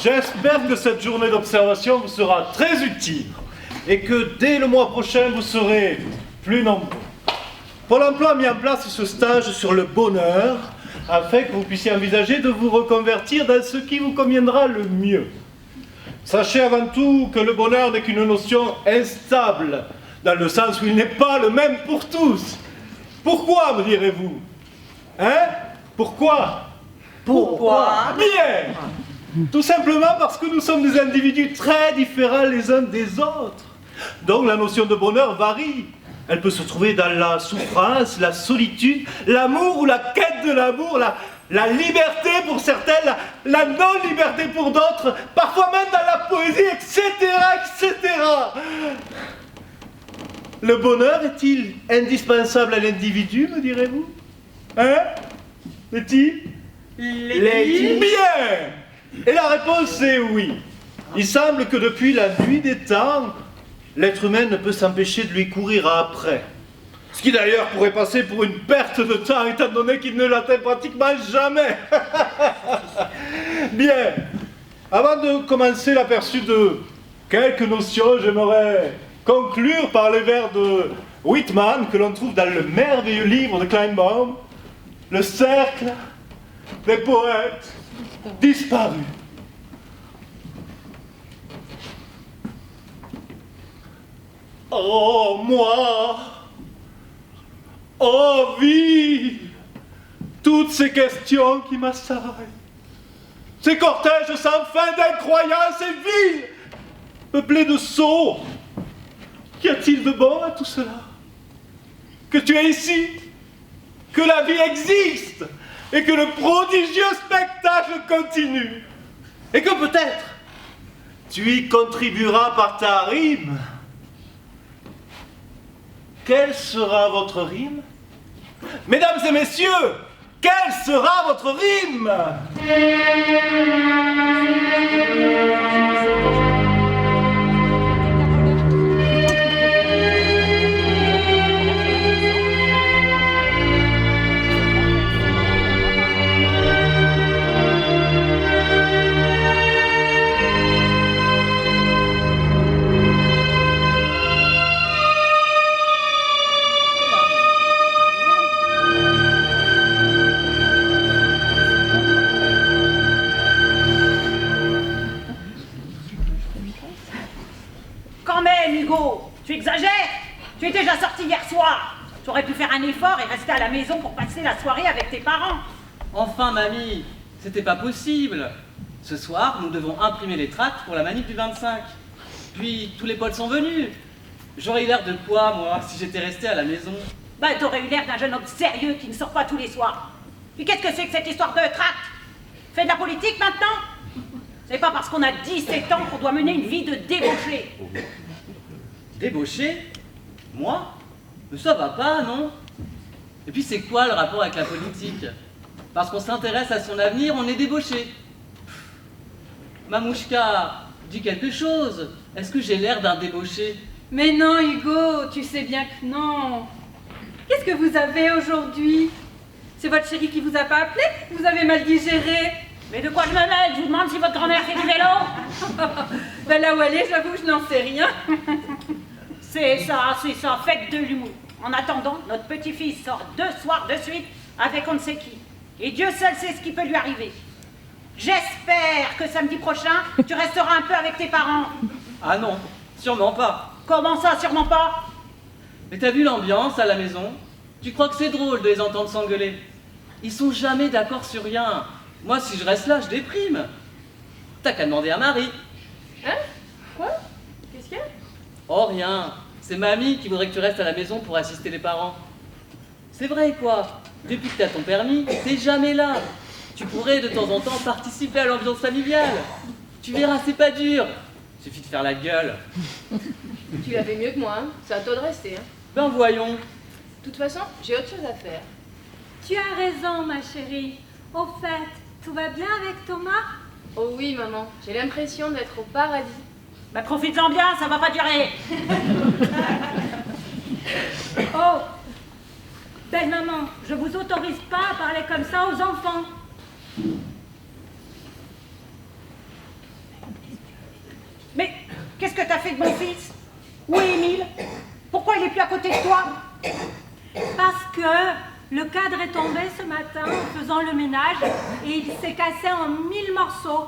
J'espère que cette journée d'observation vous sera très utile et que dès le mois prochain, vous serez plus nombreux. Pôle emploi a mis en place ce stage sur le bonheur afin que vous puissiez envisager de vous reconvertir dans ce qui vous conviendra le mieux. Sachez avant tout que le bonheur n'est qu'une notion instable, dans le sens où il n'est pas le même pour tous. Pourquoi, me direz-vous? Hein? Pourquoi? Pourquoi? Bien! Tout simplement parce que nous sommes des individus très différents les uns des autres. Donc la notion de bonheur varie. Elle peut se trouver dans la souffrance, la solitude, l'amour ou la quête de l'amour, la liberté pour certains, la non-liberté pour d'autres, parfois même dans la poésie, etc., etc. Le bonheur est-il indispensable à l'individu, me direz-vous? Hein? Est-il? Bien! Et la réponse est oui. Il semble que depuis la nuit des temps, l'être humain ne peut s'empêcher de lui courir après. Ce qui d'ailleurs pourrait passer pour une perte de temps, étant donné qu'il ne l'atteint pratiquement jamais. Bien. Avant de commencer l'aperçu de quelques notions, j'aimerais conclure par les vers de Whitman, que l'on trouve dans le merveilleux livre de Kleinbaum, Le cercle des poètes disparus. Oh moi, oh vie, toutes ces questions qui m'assaillent, ces cortèges sans fin d'incroyances et viles, peuplés de sots. Qu'y a-t-il de bon à tout cela? Que tu es ici, que la vie existe, et que le prodigieux spectacle continue, et que peut-être tu y contribueras par ta rime. Quelle sera votre rime? Mesdames et messieurs, quelle sera votre rime? Tu exagères? Tu es déjà sorti hier soir. Tu aurais pu faire un effort et rester à la maison pour passer la soirée avec tes parents. Enfin, mamie, c'était pas possible. Ce soir, nous devons imprimer les tracts pour la manif du 25. Puis, tous les potes sont venus. J'aurais eu l'air de quoi, moi, si j'étais resté à la maison? Bah, t'aurais eu l'air d'un jeune homme sérieux qui ne sort pas tous les soirs. Puis qu'est-ce que c'est que cette histoire de tracts? Fais de la politique maintenant? C'est pas parce qu'on a 17 ans qu'on doit mener une vie de débauché. Débauché? Moi? Mais ça va pas, non? Et puis c'est quoi le rapport avec la politique? Parce qu'on s'intéresse à son avenir, on est débauché. Mamouchka, dis quelque chose. Est-ce que j'ai l'air d'un débauché? Mais non, Hugo, tu sais bien que non. Qu'est-ce que vous avez aujourd'hui? C'est votre chérie qui vous a pas appelé? Vous avez mal digéré? Mais de quoi je me mêle? Je vous demande si votre grand-mère fait du vélo. Ben là où elle est, j'avoue, je n'en sais rien. C'est ça, faites de l'humour. En attendant, notre petit-fils sort 2 soirs de suite avec on ne sait qui. Et Dieu seul sait ce qui peut lui arriver. J'espère que samedi prochain, tu resteras un peu avec tes parents. Ah non, sûrement pas. Comment ça, sûrement pas? Mais t'as vu l'ambiance à la maison? Tu crois que c'est drôle de les entendre s'engueuler? Ils sont jamais d'accord sur rien. Moi, si je reste là, je déprime. T'as qu'à demander à Marie. Hein? Quoi? Qu'est-ce qu'il y a? Oh, rien. C'est mamie qui voudrait que tu restes à la maison pour assister les parents. C'est vrai, quoi. Depuis que t'as ton permis, t'es jamais là. Tu pourrais de temps en temps participer à l'ambiance familiale. Tu verras, c'est pas dur. Suffit de faire la gueule. Tu l'as fait mieux que moi, hein. C'est à toi de rester. Hein. Ben voyons. De toute façon, j'ai autre chose à faire. Tu as raison, ma chérie. Au fait, tout va bien avec Thomas? Oh oui, maman, j'ai l'impression d'être au paradis. Bah profites-en bien, ça va pas durer. Oh, belle maman, je vous autorise pas à parler comme ça aux enfants. Mais qu'est-ce que t'as fait de mon fils? Où est Émile? Pourquoi il est plus à côté de toi? Parce que le cadre est tombé ce matin en faisant le ménage et il s'est cassé en 1000 morceaux.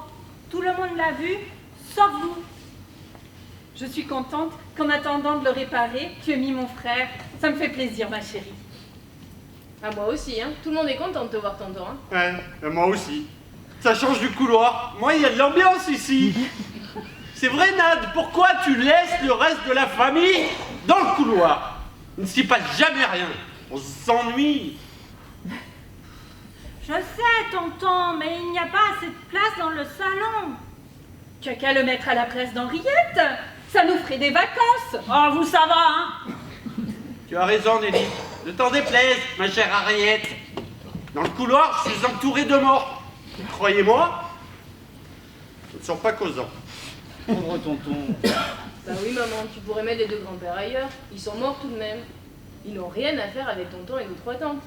Tout le monde l'a vu, sauf vous. Je suis contente qu'en attendant de le réparer, tu aies mis mon frère. Ça me fait plaisir, ma chérie. Ah, moi aussi, hein. Tout le monde est content de te voir, tonton. Hein. Ouais, moi aussi. Ça change du couloir. Moi, il y a de l'ambiance ici. C'est vrai, Nad, pourquoi tu laisses le reste de la famille dans le couloir? Il ne s'y passe jamais rien. On s'ennuie. Je sais, tonton, mais il n'y a pas assez de place dans le salon. Tu as qu'à le mettre à la place d'Henriette. Ça nous ferait des vacances. Oh, vous ça va, hein? Tu as raison, Nelly. Ne t'en déplaise, ma chère Harriet. Dans le couloir, je suis entouré de morts. Croyez-moi, ce ne sont pas causants. Pauvre tonton. Bah oui, maman, tu pourrais mettre les deux grands-pères ailleurs. Ils sont morts tout de même. Ils n'ont rien à faire avec tonton et nos trois tantes.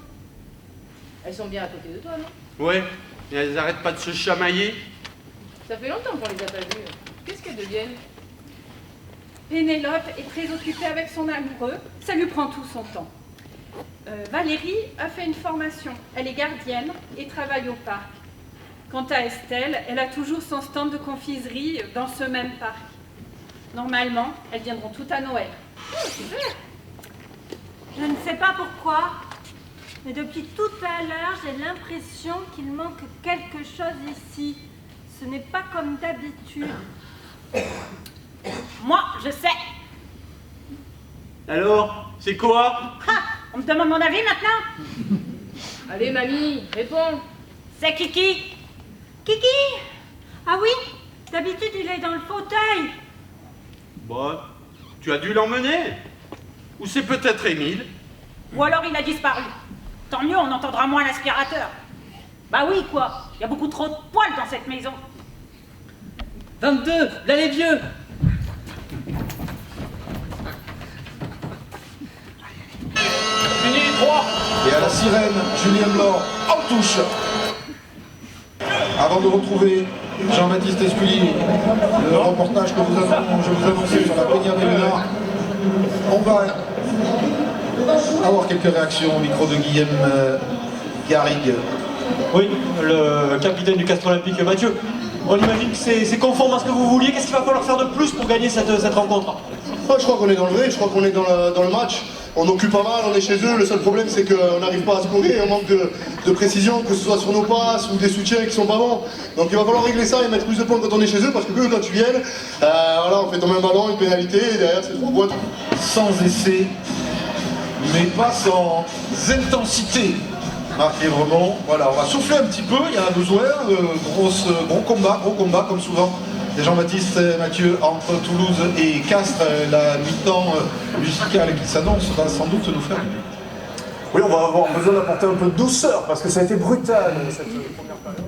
Elles sont bien à côté de toi, non? Ouais, mais elles n'arrêtent pas de se chamailler. Ça fait longtemps qu'on les a pas vues. Qu'est-ce qu'elles deviennent? Pénélope est très occupée avec son amoureux. Ça lui prend tout son temps. Valérie a fait une formation. Elle est gardienne et travaille au parc. Quant à Estelle, elle a toujours son stand de confiserie dans ce même parc. Normalement, elles viendront toutes à Noël. Oh, super! Je ne sais pas pourquoi, mais depuis tout à l'heure, j'ai l'impression qu'il manque quelque chose ici. Ce n'est pas comme d'habitude. Moi, je sais. Alors, c'est quoi? Ha, on me demande mon avis maintenant? Allez, mamie, réponds! C'est Kiki. Kiki? Ah oui, d'habitude, il est dans le fauteuil. Bah, tu as dû l'emmener. Ou c'est peut-être Émile. Ou alors il a disparu. Tant mieux, on entendra moins l'aspirateur. Bah oui, quoi. Il y a beaucoup trop de poils dans cette maison. 22, là les vieux. Fini, 3. Et à la sirène, Julien Blanc en touche. Avant de retrouver Jean-Baptiste Esculi, le reportage que je vous annonçais sur la Peña de Luna, on va avoir quelques réactions au micro de Guillaume Garrigue. Oui, le capitaine du Castre Olympique, Mathieu. On imagine que c'est conforme à ce que vous vouliez. Qu'est-ce qu'il va falloir faire de plus pour gagner cette rencontre? Je crois qu'on est dans le vrai, je crois qu'on est dans le match. On occupe pas mal, on est chez eux. Le seul problème, c'est qu'on n'arrive pas à scorer. On manque de précision, que ce soit sur nos passes ou des soutiens qui sont pas bons. Donc il va falloir régler ça et mettre plus de points quand on est chez eux, parce que eux, quand ils viennent, voilà, on fait tomber un ballon, une pénalité, et derrière, c'est 3 points. Sans essai, mais pas sans intensité. Marqué vraiment, voilà, on va souffler un petit peu, il y en a besoin, gros combat comme souvent. Et Jean-Baptiste et Mathieu entre Toulouse et Castres, la mi-temps musicale qui s'annonce va sans doute nous faire du bien. Oui, on va avoir besoin d'apporter un peu de douceur parce que ça a été brutal cette première période.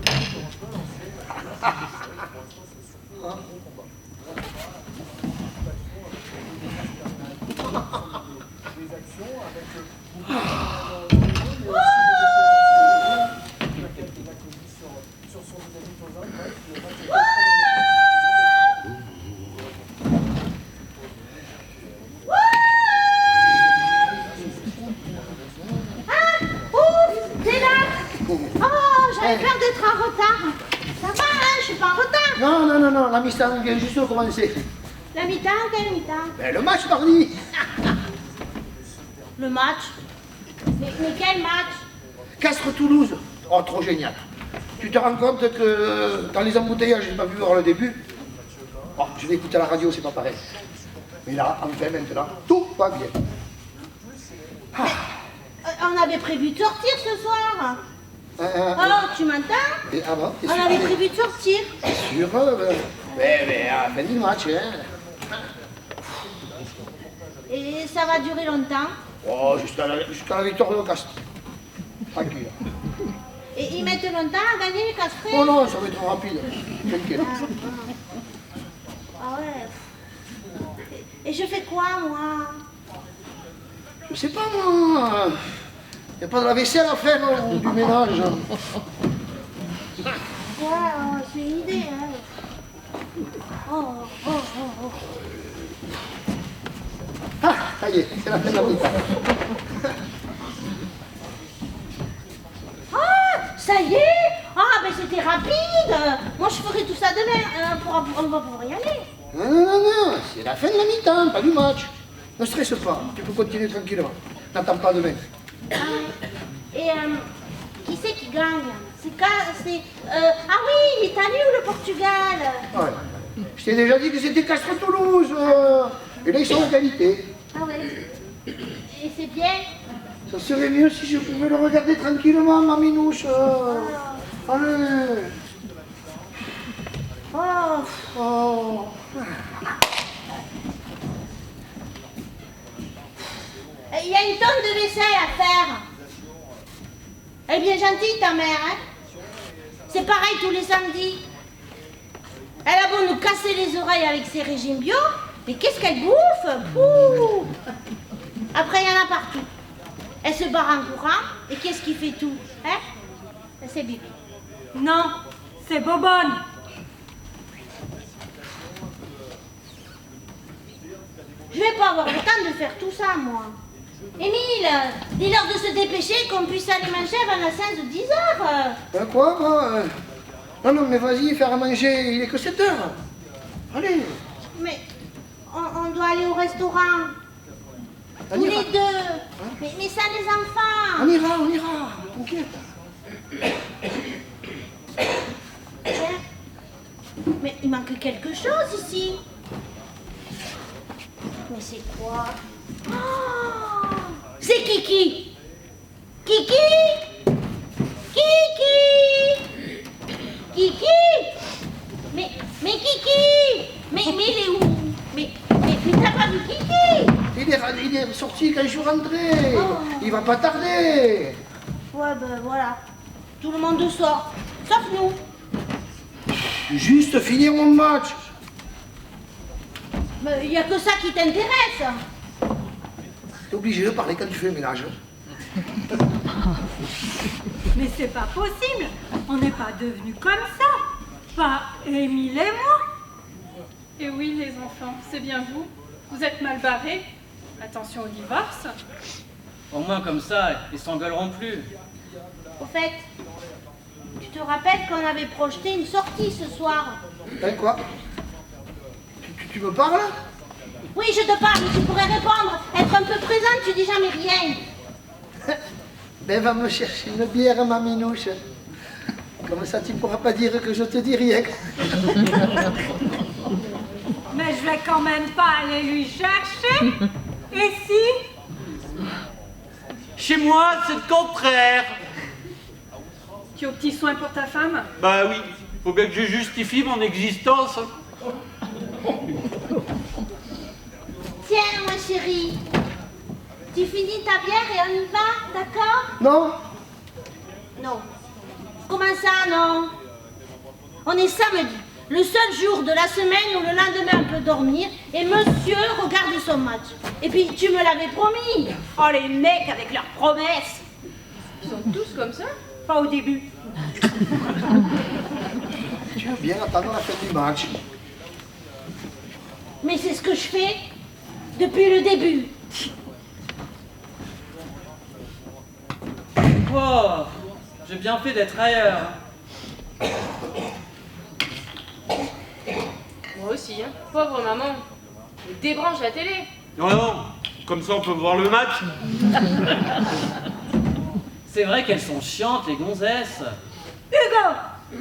Des actions avec beaucoup sur son vis-à-vis de Tozin, bref, le match est très J'avais peur d'être en retard. Ça va, hein, je suis pas en retard. Non, la mi-temps vient juste de commencer. La mi-temps, quelle mi-temps? Ben, le match mardi. Le match? Mais quel match? Castres-Toulouse. Oh, trop génial. Tu te rends compte que dans les embouteillages, j'ai pas pu voir le début. Oh, je l'ai écouté à la radio, c'est pas pareil. Mais là, enfin, maintenant, tout va bien. On avait prévu de sortir ce soir. Oh, tu m'entends? Ah bon, On avait prévu de sortir. Sûr, mais à la fin du match, hein. Et ça va durer longtemps. Oh, jusqu'à la victoire de Castres. Tranquille. Et ils mettent longtemps à gagner les Castres? Oh non, ça va être rapide. T'inquiète. Ah ouais. Et je fais quoi, moi? Je sais pas, moi. Y a pas de la vaisselle à faire ou du ménage. Ouais, c'est une idée, hein. Oh. Ah, ça y est, c'est la fin de la mi-temps. Ah, ça y est. Ah, ben c'était rapide. Moi, je ferai tout ça demain. On va pouvoir y aller. Non, c'est la fin de la mi-temps, pas du match. Ne stresse pas, tu peux continuer tranquillement. N'attends pas demain. Ah, et qui c'est qui gagne? Ah oui, l'Italie ou le Portugal? Ouais. Je t'ai déjà dit que c'était Castres-Toulouse. Et là, ils sont en qualité. Ah ouais. Et c'est bien? Ça serait mieux si je pouvais le regarder tranquillement, ma minouche. Allez. Oh. Il y a une tonne de vaisselle à faire. Elle est bien gentille, ta mère, hein? C'est pareil tous les samedis. Elle a beau nous casser les oreilles avec ses régimes bio, mais qu'est-ce qu'elle bouffe? Pouh. Après, il y en a partout. Elle se barre en courant, et qu'est-ce qui fait tout? Hein? C'est Bibi. Non, c'est Bobonne. Je vais pas avoir le temps de faire tout ça, moi. Émile, dis-leur de se dépêcher qu'on puisse aller manger avant la séance de 10 heures. Quoi, moi Non, mais vas-y, faire à manger, il est que 7 heures. Allez. Mais on doit aller au restaurant. Tous les deux. Mais ça, les enfants. On ira, t'inquiète. Mais il manque quelque chose ici. Mais c'est quoi? Oh, c'est Kiki. Kiki. Mais Kiki. Mais il est où? Mais t'as pas vu Kiki? Il est sorti quand je suis rentré. Il va pas tarder. Ouais, ben voilà. Tout le monde sort. Sauf nous. Juste finir mon match. Mais il n'y a que ça qui t'intéresse. T'es obligé de parler quand tu fais le ménage. Mais c'est pas possible. On n'est pas devenus comme ça. Pas Émile et moi. Et oui, les enfants, c'est bien vous. Vous êtes mal barrés. Attention au divorce. Au moins comme ça, ils s'engueuleront plus. Au fait, tu te rappelles qu'on avait projeté une sortie ce soir? Quoi? Tu me parles? Oui, je te parle, tu pourrais répondre. Être un peu présente, tu dis jamais rien. Ben, va me chercher une bière, ma minouche. Comme ça, tu ne pourras pas dire que je te dis rien. Mais je vais quand même pas aller lui chercher. Et si? Chez moi, c'est le contraire. Tu es aux petits soins pour ta femme? Bah oui, faut bien que je justifie mon existence. Tiens, ma chérie. Tu finis ta bière et on y va, d'accord? Non. Non. Comment ça, non? On est samedi, le seul jour de la semaine où le lendemain on peut dormir et monsieur regarde son match. Et puis, tu me l'avais promis. Oh, les mecs avec leurs promesses. Ils sont tous comme ça? Pas au début. Tu veux bien attendre la fin du match. Mais c'est ce que je fais depuis le début. Oh, j'ai bien fait d'être ailleurs. Moi aussi, hein. Pauvre maman. Elle débranche la télé. Non, comme ça on peut voir le match. C'est vrai qu'elles sont chiantes, les gonzesses. Hugo,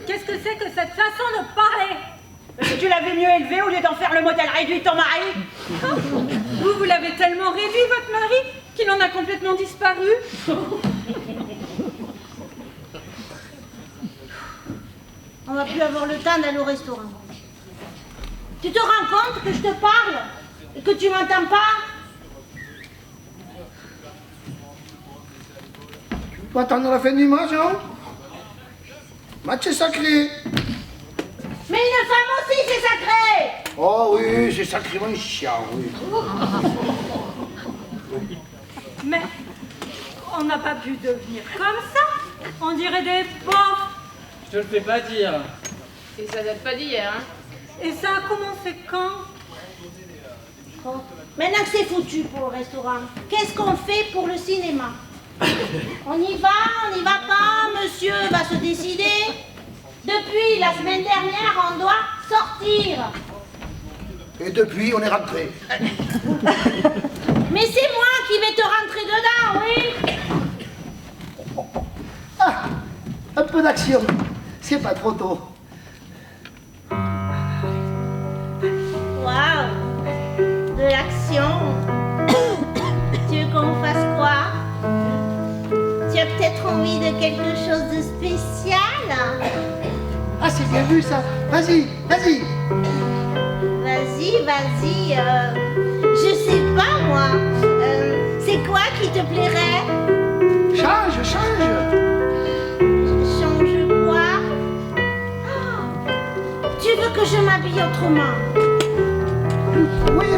qu'est-ce que c'est que cette façon de parler? Si tu l'avais mieux élevé au lieu d'en faire le modèle réduit de ton mari. Vous l'avez tellement réduit, votre mari, qu'il en a complètement disparu. On va plus avoir le temps d'aller au restaurant. Tu te rends compte que je te parle et que tu m'entends pas? Tu peux attendre la fin du match, hein? Match est sacré. Mais une femme aussi, c'est sacré! Oh oui, c'est sacrément chiant, oui. Mais on n'a pas pu devenir comme ça. On dirait des pauvres. Je te le fais pas dire. Et ça date pas d'hier, hein? Et ça a commencé quand? Oh. Maintenant que c'est foutu pour le restaurant, qu'est-ce qu'on fait pour le cinéma? On y va pas, monsieur va se décider. Depuis la semaine dernière, on doit sortir. Et depuis, on est rentré. Mais c'est moi qui vais te rentrer dedans, oui. Ah, un peu d'action. C'est pas trop tôt. Waouh, de l'action. Tu veux qu'on fasse quoi? Tu as peut-être envie de quelque chose de spécial? Ah, c'est bien vu ça. Vas-y, vas-y. Vas-y, je sais pas moi. C'est quoi qui te plairait? Change. Change quoi? Oh, tu veux que je m'habille autrement? Oui.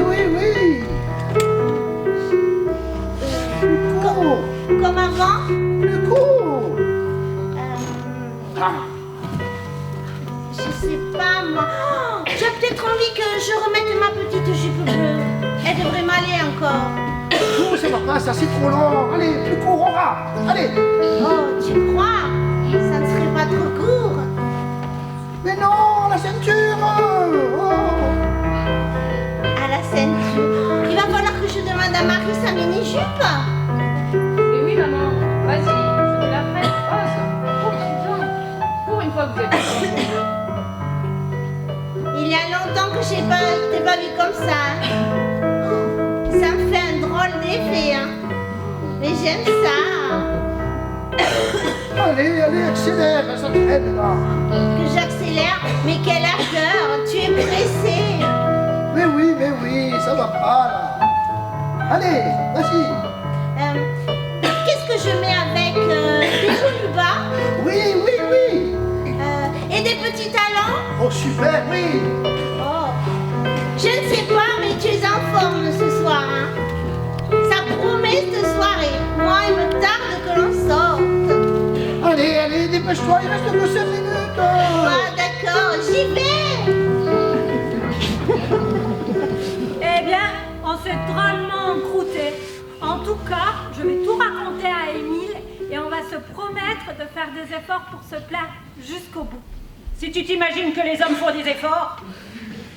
Comme avant? Le coup. Je sais pas moi. Oh, j'ai peut-être envie que je remette ma petite jupe bleue. Elle devrait m'aller encore. Oh, ça va pas, ça c'est trop long. Allez, plus court, on va. Allez. Oh, tu crois? Ça ne serait pas trop court? Mais non, la ceinture. Oh. À la ceinture. Il va falloir que je demande à Marie sa mini-jupe. Mais oui, maman, vas-y, je te la prête. Oh, putain. Pour une fois que vous êtes ensemble. Il y a longtemps que t'ai pas vu comme ça. Hein. Ça me fait un drôle d'effet. Hein. Mais j'aime ça. Allez, accélère, ça traîne là. Que j'accélère? Mais quelle ardeur! Tu es pressé. Mais oui, ça va pas là. Allez, vas-y. Qu'est-ce que je mets avec des joues bas? Oui. Et des petits talons? Oh, super, oui. Oh, je ne sais pas, mais tu es en forme ce soir. Hein. Ça promet cette soirée. Moi, il me tarde que l'on sorte. Allez, dépêche-toi, il reste que 5 minutes. Ah, d'accord, j'y vais. Eh bien, on s'est drôlement encrouté. En tout cas, je vais tout raconter à Émile et on va se promettre de faire des efforts pour se plaire jusqu'au bout. Si tu t'imagines que les hommes font des efforts,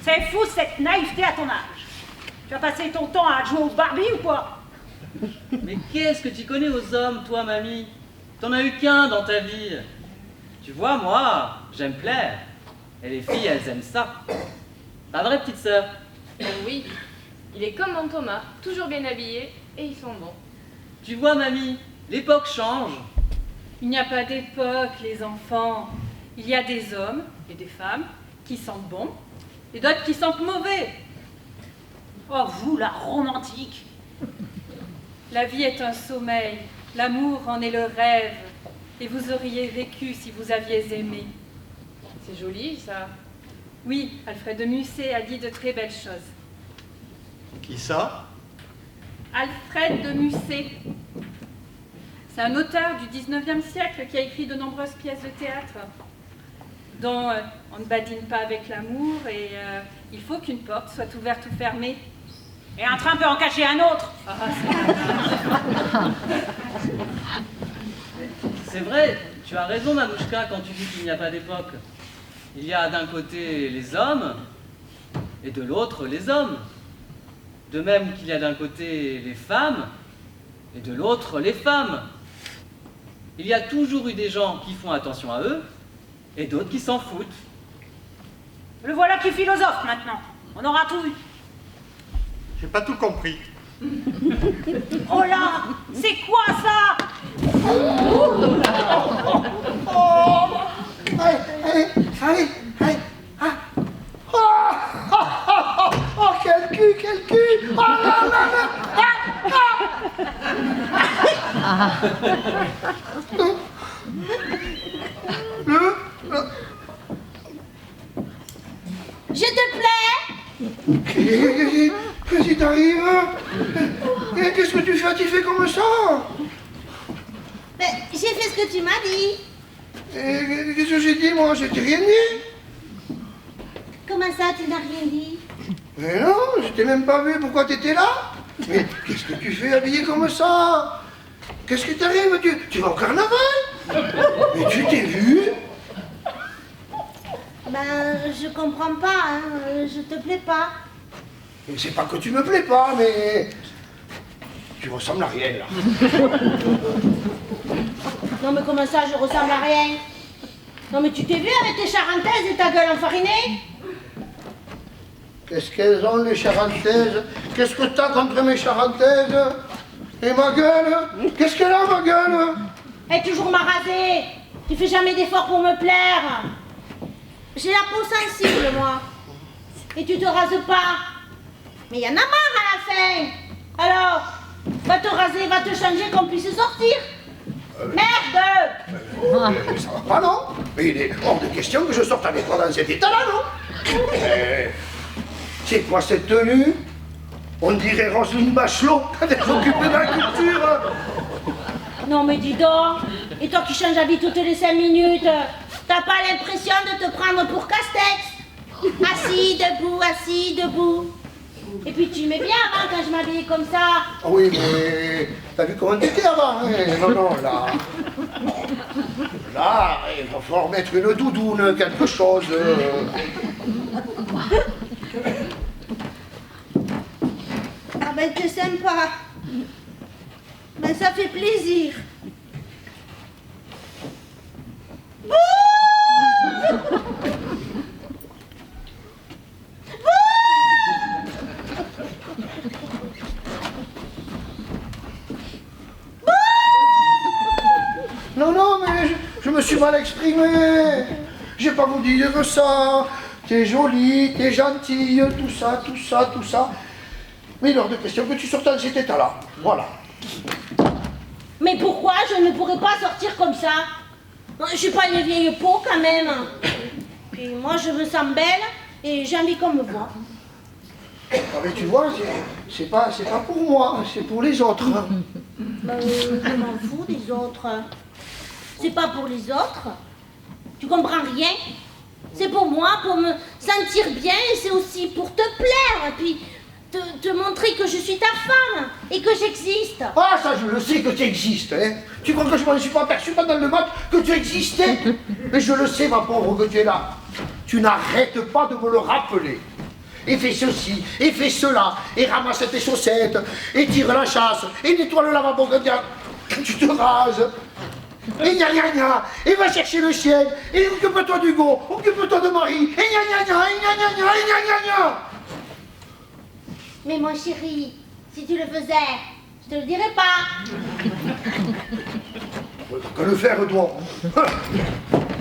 c'est fou cette naïveté à ton âge. Tu vas passer ton temps à jouer au Barbie ou quoi? Mais qu'est-ce que tu connais aux hommes, toi, mamie? T'en as eu qu'un dans ta vie. Tu vois, moi, j'aime plaire. Et les filles, elles aiment ça. Pas vrai, petite sœur? Oui, il est comme mon Thomas, toujours bien habillé et ils sont bons. Tu vois, mamie, l'époque change. Il n'y a pas d'époque, les enfants. Il y a des hommes et des femmes qui sentent bon et d'autres qui sentent mauvais. Oh, vous, la romantique! La vie est un sommeil, l'amour en est le rêve, et vous auriez vécu si vous aviez aimé. C'est joli, ça. Oui, Alfred de Musset a dit de très belles choses. Qui ça? Alfred de Musset. C'est un auteur du 19e siècle qui a écrit de nombreuses pièces de théâtre, dont on ne badine pas avec l'amour et il faut qu'une porte soit ouverte ou fermée. Et un train peut en cacher un autre. C'est vrai, tu as raison, Manouchka, quand tu dis qu'il n'y a pas d'époque. Il y a d'un côté les hommes et de l'autre les hommes. De même qu'il y a d'un côté les femmes et de l'autre les femmes. Il y a toujours eu des gens qui font attention à eux et d'autres qui s'en foutent. Le voilà qui philosophe maintenant. On aura tout vu. J'ai pas tout compris. Oh là, c'est quoi ça? Allez. Ah. Oh, quel cul. Oh là là là. Je te plais? Qu'est-ce qui t'arrive? Qu'est-ce que tu fais comme ça? Mais j'ai fait ce que tu m'as dit. Qu'est-ce que j'ai dit, moi? Je t'ai rien dit. Comment ça, tu n'as rien dit? Mais non, je t'ai même pas vu. Pourquoi t'étais là? Mais qu'est-ce que tu fais habillé comme ça? Qu'est-ce qui t'arrive? Tu vas au carnaval? Mais tu t'es vu? Ben, je comprends pas, hein. Je te plais pas. C'est pas que tu me plais pas, mais... Tu ressembles à rien, là. Non, mais comment ça, je ressemble à rien? Non, mais tu t'es vu avec tes charentaises et ta gueule enfarinée? Qu'est-ce qu'elles ont, les charentaises? Qu'est-ce que t'as contre mes charentaises? Et ma gueule? Qu'est-ce qu'elle a, ma gueule? Elle toujours m'a rasé. Tu fais jamais d'efforts pour me plaire. J'ai la peau sensible, moi. Et tu te rases pas. Mais y en a marre à la fin. Alors, va te raser, va te changer qu'on puisse sortir. Merde! Ça va pas, non? Mais il est hors de question que je sorte avec toi dans cet état-là, non? C'est quoi cette tenue? On dirait Roselyne Bachelot quand elle s'occupe de la culture. Non, mais dis donc. Et toi qui changes d'avis toutes les 5 minutes, t'as pas l'impression de te prendre pour Castex? Assis, debout. Et puis tu m'aimais bien avant quand je m'habillais comme ça. Ah oui, mais t'as vu comment t'étais avant, hein? Non, là. Là, il va falloir mettre une doudoune, quelque chose. Ah ben t'es sympa. Ben ça fait plaisir. Non, mais je me suis mal exprimé. J'ai pas voulu dire ça. T'es jolie, t'es gentille, tout ça. Mais il est hors de question que tu sortes dans cet état-là. Voilà. Mais pourquoi je ne pourrais pas sortir comme ça? Je suis pas une vieille peau quand même. Puis moi je me sens belle et j'ai envie qu'on me voit. Ah mais tu vois, c'est pas pour moi, c'est pour les autres. Je m'en fous des autres. C'est pas pour les autres. Tu comprends rien? C'est pour moi, pour me sentir bien et c'est aussi pour te plaire. Et puis te montrer que je suis ta femme et que j'existe. Ah ça je le sais que tu existes, hein. Tu crois que je m'en suis pas aperçu pendant le match que tu existais? Mais je le sais ma pauvre que tu es là. Tu n'arrêtes pas de me le rappeler. Et fais ceci, et fais cela, et ramasse tes chaussettes, et tire la chasse, et nettoie le lavabo quand tu te rases. Et gna gna gna, et va chercher le chien, et occupe-toi d'Hugo, occupe-toi de Marie, et gna gna gna, et gna gna gna, et gna gna gna. Mais mon chéri, si tu le faisais, je te le dirais pas. Que le faire, toi?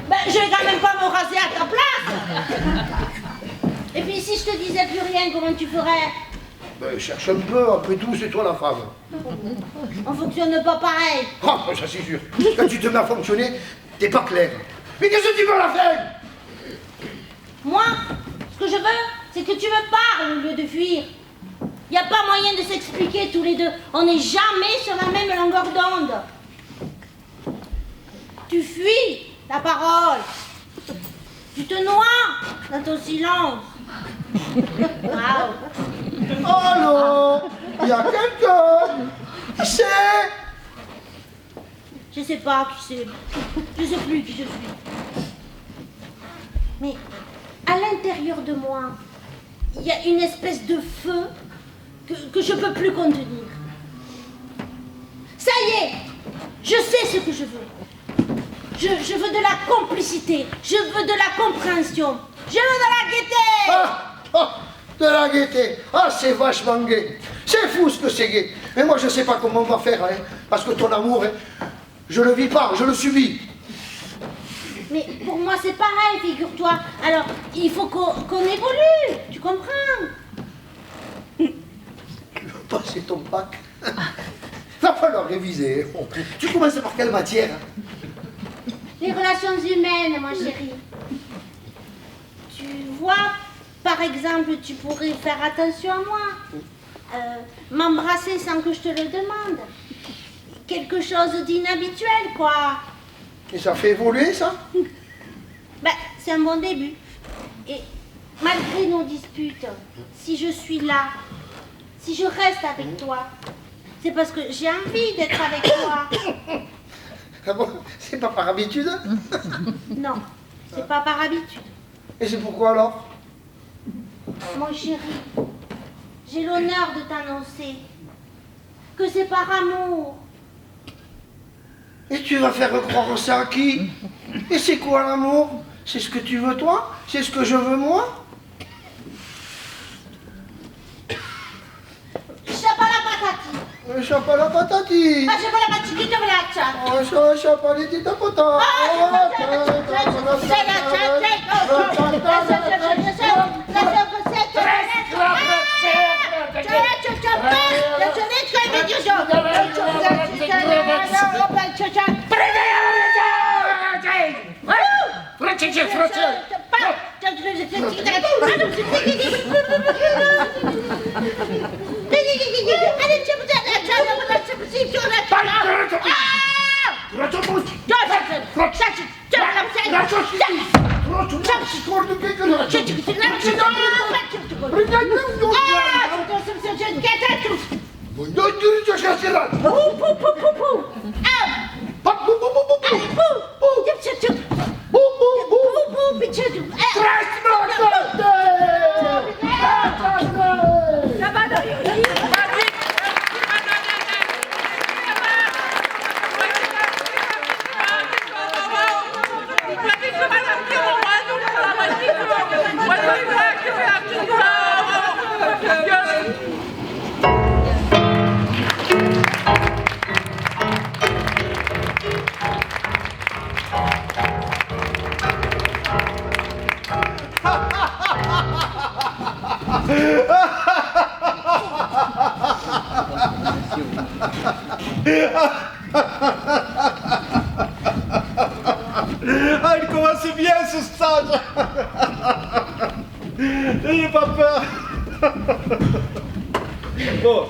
Ben, je vais quand même pas me raser à ta place. Et puis si je te disais plus rien, comment tu ferais? Ben, cherche un peu, après tout, c'est toi la femme. On fonctionne pas pareil. Ah, ça c'est sûr. Quand tu te mets à fonctionner, t'es pas clair. Mais qu'est-ce que tu veux à la fin? Moi, ce que je veux, c'est que tu me parles au lieu de fuir. Y a pas moyen de s'expliquer tous les deux. On n'est jamais sur la même longueur d'onde. Tu fuis la parole. Tu te noies dans ton silence. Waouh. Allô? Il y a quelqu'un? Qui c'est? Je sais pas qui c'est. Je sais plus qui je suis. Mais à l'intérieur de moi, il y a une espèce de feu que je peux plus contenir. Ça y est, je Je sais ce que je veux. Je veux de la complicité. Je veux de la compréhension. Je veux de la gaieté. De la gaieté. Ah, c'est vachement gai. C'est fou ce que c'est gai. Mais moi, je sais pas comment on va faire, hein, parce que ton amour, hein, je le vis pas, je le subis. Mais pour moi, c'est pareil, figure-toi. Alors, il faut qu'on évolue. Tu comprends? Passer ton bac. Va falloir réviser. Oh, tu commences par quelle matière? Les relations humaines, ma chérie. Tu vois, par exemple, tu pourrais faire attention à moi. M'embrasser sans que je te le demande. Quelque chose d'inhabituel, quoi. Et ça fait évoluer, ça? Ben, c'est un bon début. Et malgré nos disputes, si je suis là, si je reste avec toi, c'est parce que j'ai envie d'être avec toi. Ah bon? C'est pas par habitude? Non, c'est pas par habitude. Et c'est pourquoi alors? Mon chéri, j'ai l'honneur de t'annoncer que c'est par amour. Et tu vas faire croire ça à qui? Et c'est quoi l'amour? C'est ce que tu veux toi? C'est ce que je veux moi? Sciappa la patati! Ah, sciappa la patati, che braccia! Oh, sciappa di tita potà! Ah, il commence bien ce stage. N'ayez pas peur. Bon.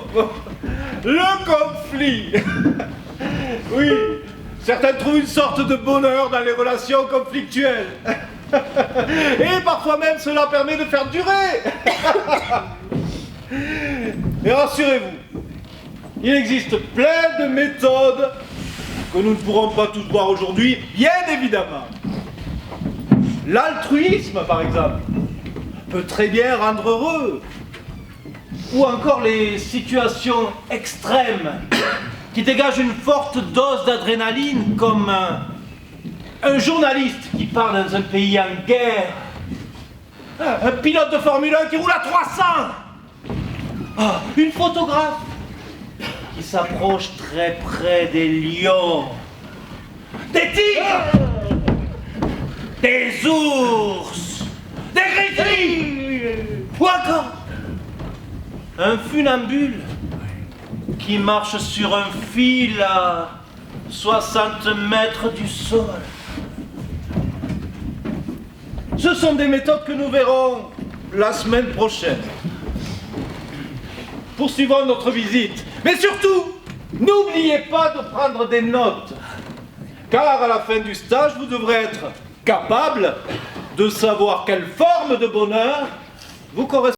Le conflit. Oui, certains trouvent une sorte de bonheur dans les relations conflictuelles. Et parfois même cela permet de faire durer. Et rassurez-vous, il existe plein de méthodes que nous ne pourrons pas tous voir aujourd'hui, bien évidemment. L'altruisme, par exemple, peut très bien rendre heureux. Ou encore les situations extrêmes qui dégagent une forte dose d'adrénaline, comme un journaliste qui part dans un pays en guerre, un pilote de Formule 1 qui roule à 300, une photographe qui s'approche très près des lions, des tigres, des ours, des grizzlies, ou encore un funambule qui marche sur un fil à 60 mètres du sol. Ce sont des méthodes que nous verrons la semaine prochaine. Poursuivons notre visite. Mais surtout, n'oubliez pas de prendre des notes. Car à la fin du stage, vous devrez être capable de savoir quelle forme de bonheur vous correspond.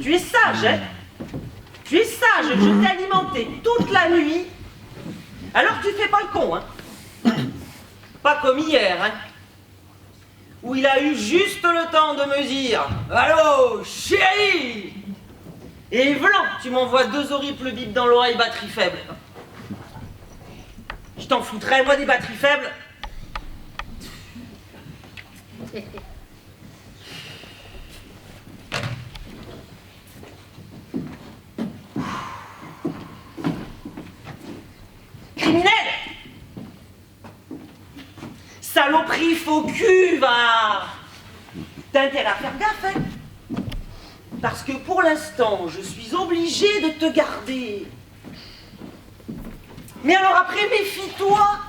Tu es sage, hein? Tu es sage, je t'ai alimenté toute la nuit. Alors tu fais pas le con, hein? Pas comme hier, hein? Où il a eu juste le temps de me dire « Allô, chérie !» Et voilà, tu m'envoies 2 horribles bips dans l'oreille, batterie faible. Je t'en foutrais, moi, des batteries faibles. Criminel! Saloperie, faux cul, va! T'as intérêt à faire gaffe, hein? Parce que pour l'instant, je suis obligée de te garder. Mais alors après, méfie-toi!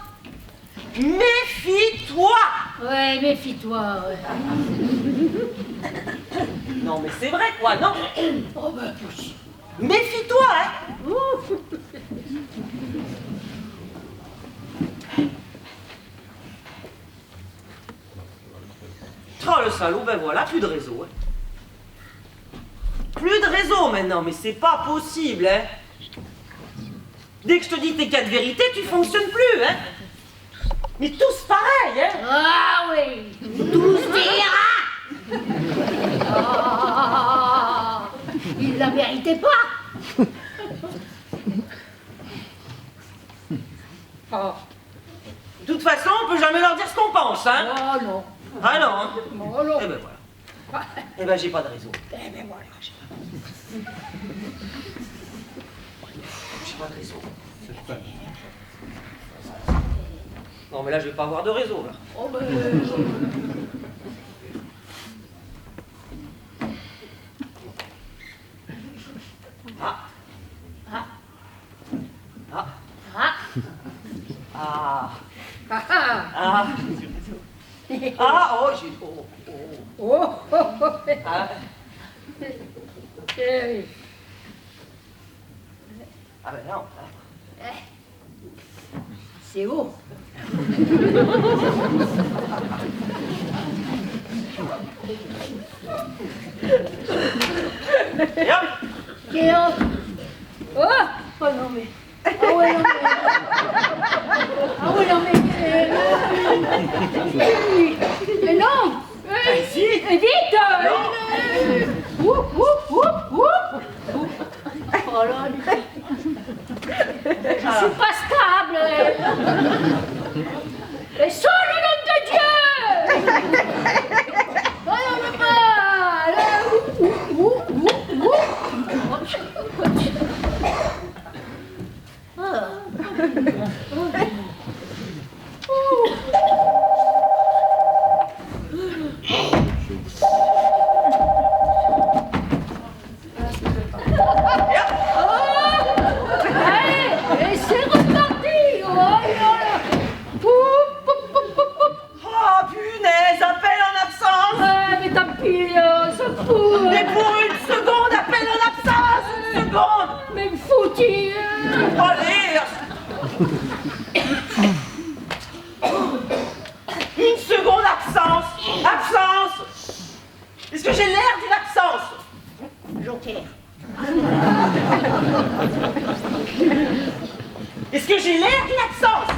Méfie-toi! Ouais, méfie-toi, ouais. Non, mais c'est vrai, quoi, non? Oh, ben, Méfie-toi, hein? Oh, le salaud, ben voilà, plus de réseau, hein. Plus de réseau maintenant, mais c'est pas possible, hein. Dès que je te dis tes 4 vérités, tu fonctionnes plus, hein. Mais tous pareil, hein. Ah oui, tous verra. Ah, il la méritait pas. Oh. De toute façon, on peut jamais leur dire ce qu'on pense, hein. Oh non. Ah non, hein. Oh non. Eh ben voilà. Eh ben j'ai pas de réseau. Eh ben voilà. J'ai pas de réseau. Non mais là je vais pas avoir de réseau là. Oh ben... Ah. Ah. Ah. Ah. Ah. Ah. Ah. Ah. Oh j'ai... Oh. Oh. Oh. Ah. Eh. Ah ben non. C'est haut. Et hop. Et hop. Oh. Oh non mais... Ah ouais non mais... Ah ouais non mais... Mais non. Si. Vite. Oup, oup, oup, oup. Oh là, je suis pas stable. Et sur le nom de Dieu. Oh non, mais pas. Oup, oup, oup. Et c'est reparti. Oh là là. Oh punaise, appel en absence. Ouais, mais tant pis, on s'en fout. Mais pour une seconde, appel en absence. Une seconde. Mais foutu. Allez. Une seconde absence. Absence. Est-ce que j'ai l'air d'une absence? Joker. Est-ce que j'ai l'air d'une absence?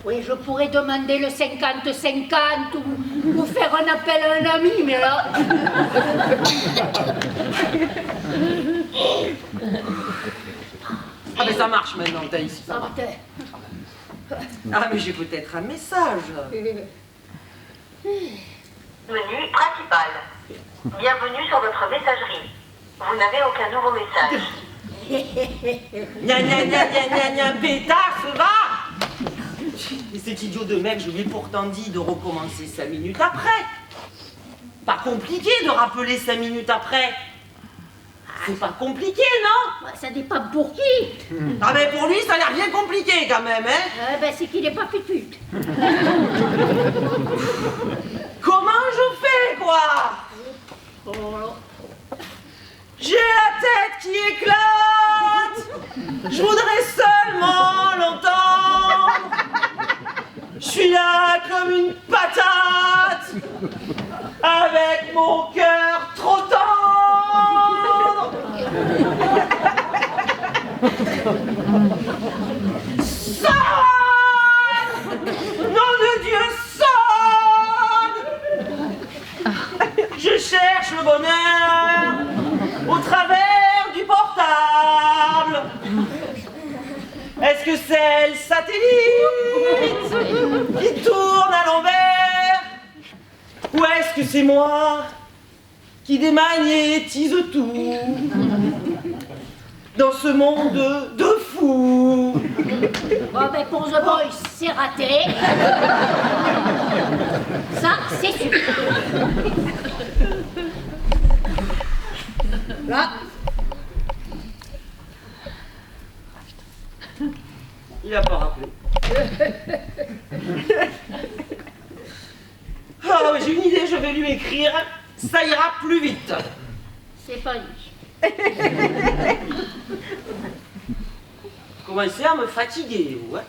Oui, je pourrais demander le 50-50 ou faire un appel à un ami, mais là... Ah mais ça marche maintenant, t'as ici. Ça va. Ah mais j'ai peut-être un message. Menu principal. Bienvenue sur votre messagerie. Vous n'avez aucun nouveau message. Gna gna gna gna gna gna, pétasse, va! Et cet idiot de mec, je lui ai pourtant dit de recommencer 5 minutes après. Pas compliqué de rappeler 5 minutes après. C'est pas compliqué, non? Ça dépend pour qui. Ah ben pour lui, ça a l'air bien compliqué quand même, hein? Ben c'est qu'il n'est pas pute. Comment je fais, quoi? Oh là. J'ai la tête qui éclate. Je voudrais seulement l'entendre. Je suis là comme une patate, avec mon cœur trop tendre. Sonne! Nom de Dieu, sonne! Je cherche le bonheur au travers du portable. Est-ce que c'est le satellite qui tourne à l'envers? Ou est-ce que c'est moi qui démagnétise tout dans ce monde de fous? Bon, ben pour The Boys, c'est raté. Ça, c'est sûr. Là. Il a pas rappelé. Oh, j'ai une idée, je vais lui écrire. Ça ira plus vite. C'est pas lui. Vous commencez à me fatiguer, vous, hein?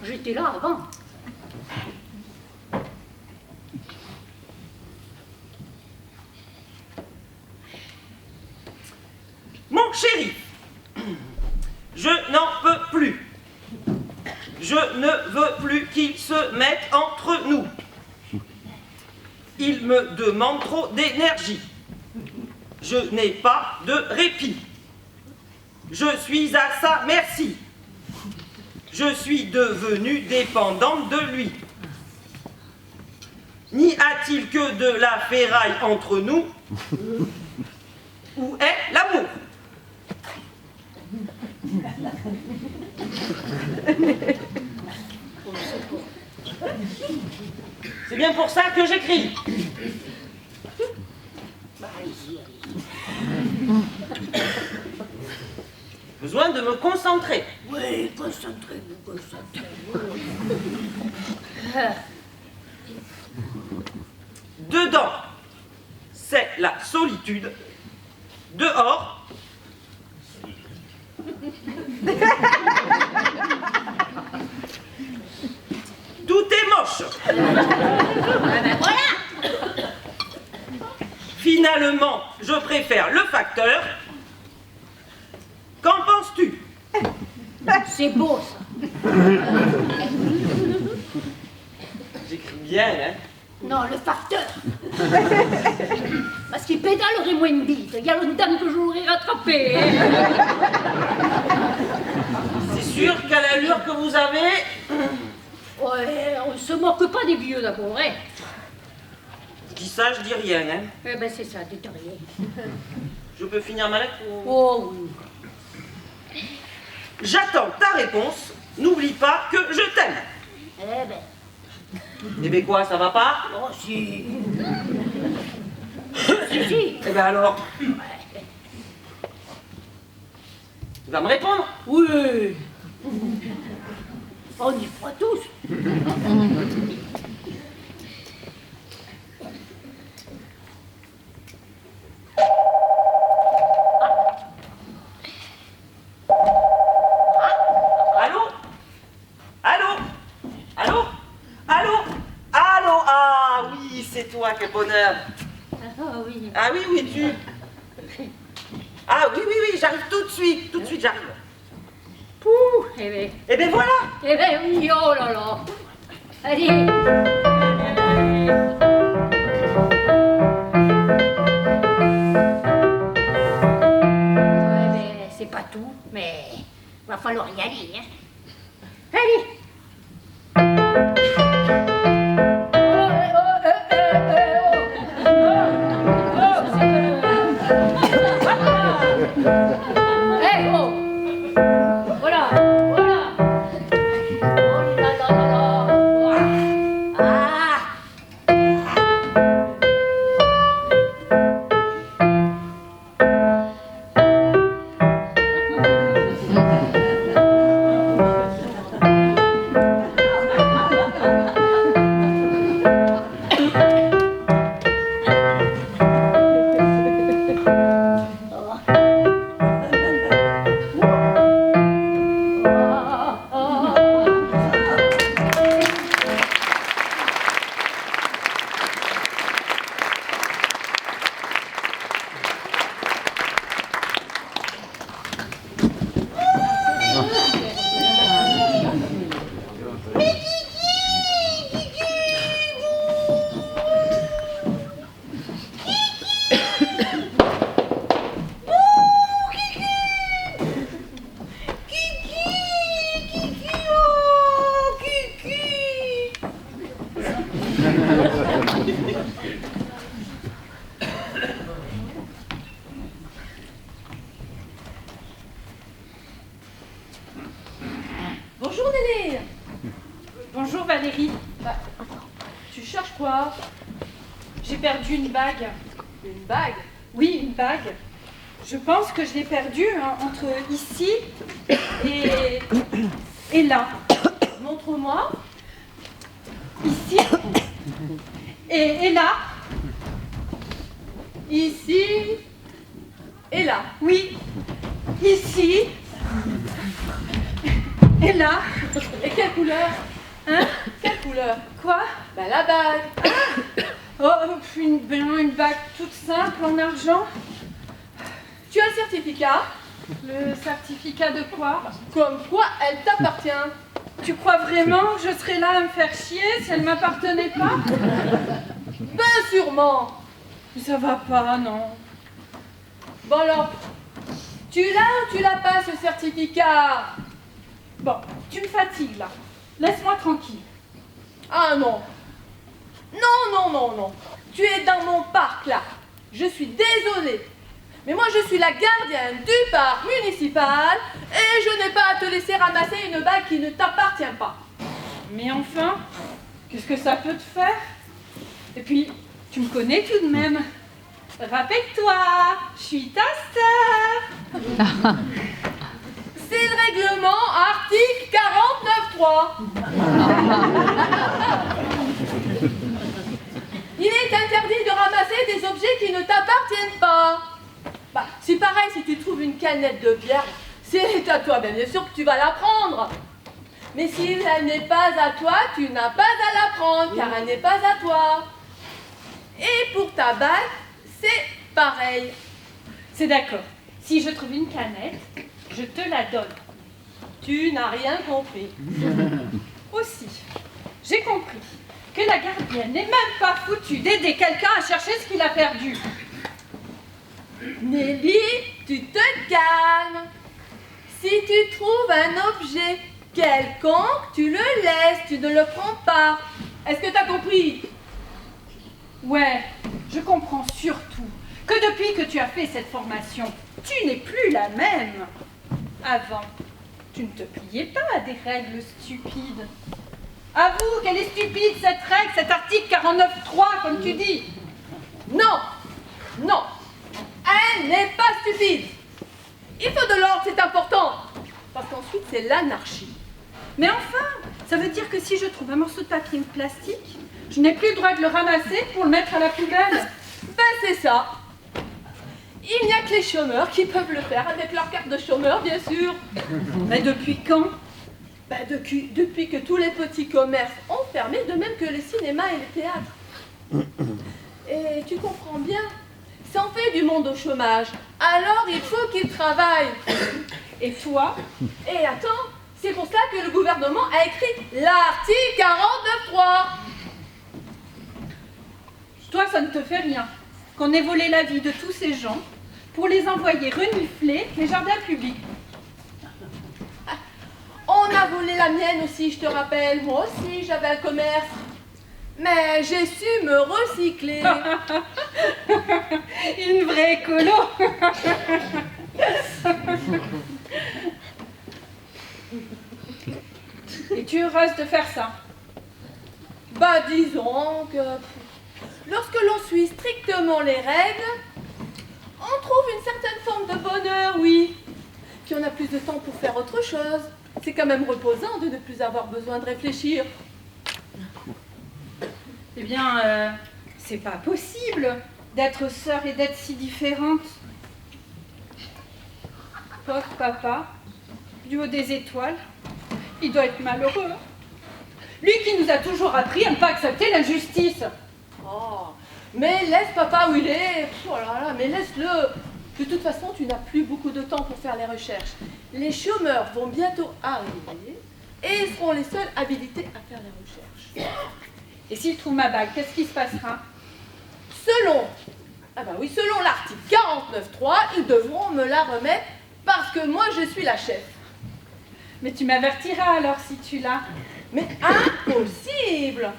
J'étais là avant. Mon chéri, je n'en peux plus. Je ne veux plus qu'il se mette entre nous. Il me demande trop d'énergie. Je n'ai pas de répit. Je suis à sa merci. Je suis devenue dépendante de lui. N'y a-t-il que de la ferraille entre nous? Où est l'amour? C'est bien pour ça que j'écris. Besoin de me concentrer. Oui, concentrez-vous, concentrez-vous. Dedans, c'est la solitude. Dehors, tout est moche. Voilà. Finalement, je préfère le facteur. Qu'en penses-tu? C'est beau, ça. J'écris bien, hein? Non, le facteur. Parce qu'il pédalerait moins vite. Il y a longtemps que je l'aurais rattrapé. C'est sûr qu'à l'allure que vous avez... Ouais, on se moque pas des vieux d'abord, hein. Je dis ça, je dis rien, hein? Eh ben c'est ça, dites rien. Je peux finir ma lettre ou... Oh oui. J'attends ta réponse. N'oublie pas que je t'aime. Eh ben. Eh ben quoi, ça va pas? Oh si. Si, si. Eh ben alors? Tu vas me répondre? Oui. On y croit tous. Allô? Allô? Allô? Allô? Allô? Ah oui, c'est toi, quel bonheur. Ah oui. Ah oui, oui, tu... Ah oui, oui, oui, j'arrive tout de suite j'arrive. Pouh, eh ben. Eh ben voilà. Eh ben oui, oh là là. Allez. Ouais, ben, c'est pas tout, mais va falloir y aller, hein. Allez. Eh oh! Voilà, voilà! Oh là là là là! Ah! perdu une bague. Une bague? Oui, une bague. Je pense que je l'ai perdue entre ici et là. Montre-moi. Ici et là. Ici et là. Oui, ici et là. Et quelle couleur? Hein? Quelle couleur? Quoi? Ben la bague. Oh, une bague toute simple en argent. Tu as le certificat? Le certificat de quoi? Comme quoi elle t'appartient. Tu crois vraiment que je serais là à me faire chier si elle m'appartenait pas? Ben sûrement. Ça va pas, non. Bon alors, tu l'as ou tu l'as pas ce certificat? Bon, tu me fatigues là. Laisse-moi tranquille. Ah non. Non. Tu es dans mon parc là. Je suis désolée. Mais moi je suis la gardienne du parc municipal et je n'ai pas à te laisser ramasser une bague qui ne t'appartient pas. Mais enfin, qu'est-ce que ça peut te faire? Et puis, tu me connais tout de même. Rappelle-toi, je suis ta sœur. C'est le règlement, article 49.3. Il est interdit de ramasser des objets qui ne t'appartiennent pas. Bah, c'est pareil si tu trouves une canette de bière, c'est à toi, bien sûr que tu vas la prendre. Mais si elle n'est pas à toi, tu n'as pas à la prendre, car elle n'est pas à toi. Et pour ta bague, c'est pareil. C'est d'accord. Si je trouve une canette, je te la donne. Tu n'as rien compris. Aussi, j'ai compris que la gardienne n'est même pas foutue d'aider quelqu'un à chercher ce qu'il a perdu. Nelly, tu te calmes. Si tu trouves un objet quelconque, tu le laisses, tu ne le prends pas. Est-ce que tu as compris? Ouais, je comprends surtout que depuis que tu as fait cette formation, tu n'es plus la même. Avant, tu ne te pliais pas à des règles stupides. Avoue qu'elle est stupide cette règle, cet article 49.3 comme tu dis. Non, elle n'est pas stupide. Il faut de l'ordre, c'est important. Parce qu'ensuite, c'est l'anarchie. Mais enfin, ça veut dire que si je trouve un morceau de papier ou de plastique, je n'ai plus le droit de le ramasser pour le mettre à la poubelle. Ben c'est ça. Il n'y a que les chômeurs qui peuvent le faire avec leur carte de chômeur, bien sûr. Mais depuis quand? Ben depuis que tous les petits commerces ont fermé, de même que les cinémas et les théâtres. Et tu comprends bien, ça en fait du monde au chômage. Alors il faut qu'ils travaillent. Et toi? Et attends, c'est pour ça que le gouvernement a écrit l'article 49.3. Toi, ça ne te fait rien qu'on ait volé la vie de tous ces gens pour les envoyer renifler les jardins publics. On a volé la mienne aussi, je te rappelle. Moi aussi, j'avais un commerce. Mais j'ai su me recycler. Une vraie écolo. Et tu es heureuse de faire ça? Bah disons que lorsque l'on suit strictement les règles, on trouve une certaine forme de bonheur, oui. Puis on a plus de temps pour faire autre chose. C'est quand même reposant de ne plus avoir besoin de réfléchir. Eh bien, c'est pas possible d'être sœur et d'être si différente. Pauvre papa, du haut des étoiles, il doit être malheureux. Lui qui nous a toujours appris à ne pas accepter l'injustice. Oh, mais laisse papa où il est. Oh là là, mais laisse-le. De toute façon, tu n'as plus beaucoup de temps pour faire les recherches. Les chômeurs vont bientôt arriver et ils seront les seuls habilités à faire les recherches. Et s'ils trouvent ma bague, qu'est-ce qui se passera? Selon l'article 49.3, ils devront me la remettre parce que moi je suis la chef. Mais tu m'avertiras alors si tu l'as. Mais impossible!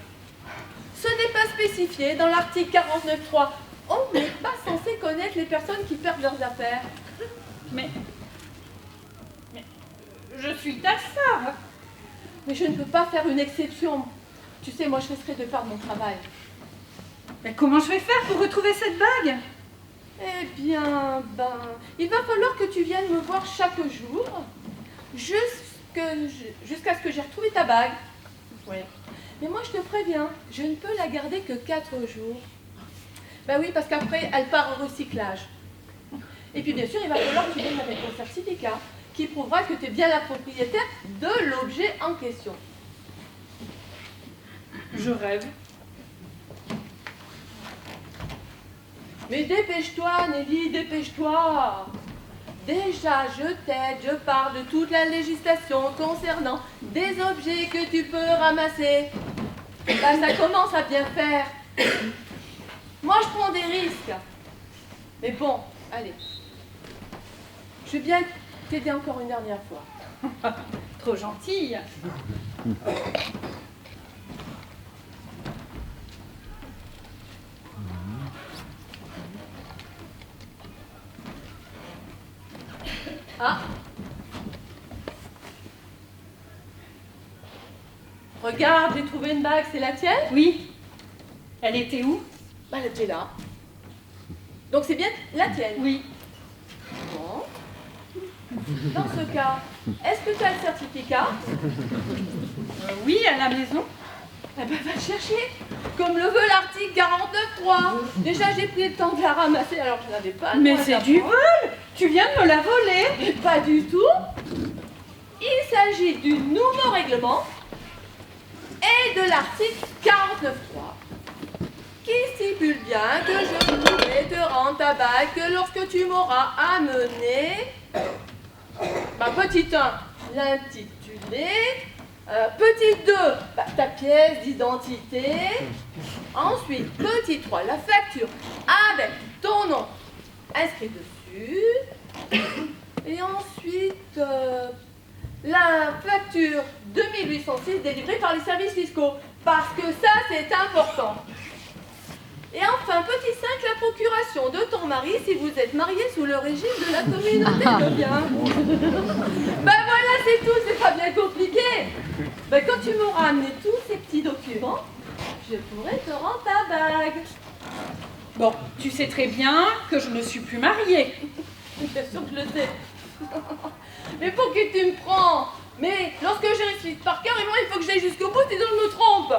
Ce n'est pas spécifié dans l'article 49.3. On n'est pas censé connaître les personnes qui perdent leurs affaires. Mais je suis ta sœur. Mais je ne peux pas faire une exception. Tu sais, moi je risquerais de perdre mon travail. Mais comment je vais faire pour retrouver cette bague? Eh bien, il va falloir que tu viennes me voir chaque jour jusqu'à ce que j'ai retrouvé ta bague. Oui. Mais moi, je te préviens, je ne peux la garder que 4 jours. Ben oui, parce qu'après, elle part au recyclage. Et puis, bien sûr, il va falloir que tu viennes avec ton certificat qui prouvera que tu es bien la propriétaire de l'objet en question. Je rêve. Mais dépêche-toi, Nelly, dépêche-toi. Déjà, je t'aide, je parle de toute la législation concernant des objets que tu peux ramasser. Là, ça commence à bien faire. Moi, je prends des risques. Mais bon, allez. Je vais bien t'aider encore une dernière fois. Trop gentille. Ah. Regarde, j'ai trouvé une bague, c'est la tienne? Oui. Elle était où? Bah, elle était là. Donc c'est bien la tienne? Oui. Bon. Dans ce cas, est-ce que tu as le certificat? Oui, à la maison. Eh ben, va le chercher, comme le veut l'article 49.3. Déjà, j'ai pris le temps de la ramasser, alors je n'avais pas le Mais droit de c'est la du prendre. vol! Tu viens de me la voler! Mais pas du tout. Il s'agit du nouveau règlement et de l'article 49.3 qui stipule bien que je pourrai te rendre ta bague que lorsque tu m'auras amené petit 1, l'intitulé, petit 2, ta pièce d'identité, ensuite petit 3, la facture avec ton nom inscrit dessus, et ensuite la facture 2806 délivrée par les services fiscaux, parce que ça c'est important. Et enfin, petit 5, la procuration de ton mari si vous êtes mariés sous le régime de la communauté de biens. Voilà, c'est tout, c'est pas bien compliqué. Quand tu m'auras amené tous ces petits documents, je pourrai te rendre ta bague. Bon, tu sais très bien que je ne suis plus mariée. Bien sûr que je le sais. Mais pour qui tu me prends? Mais lorsque je récite par cœur, et moi il faut que j'aille jusqu'au bout, sinon je me trompe.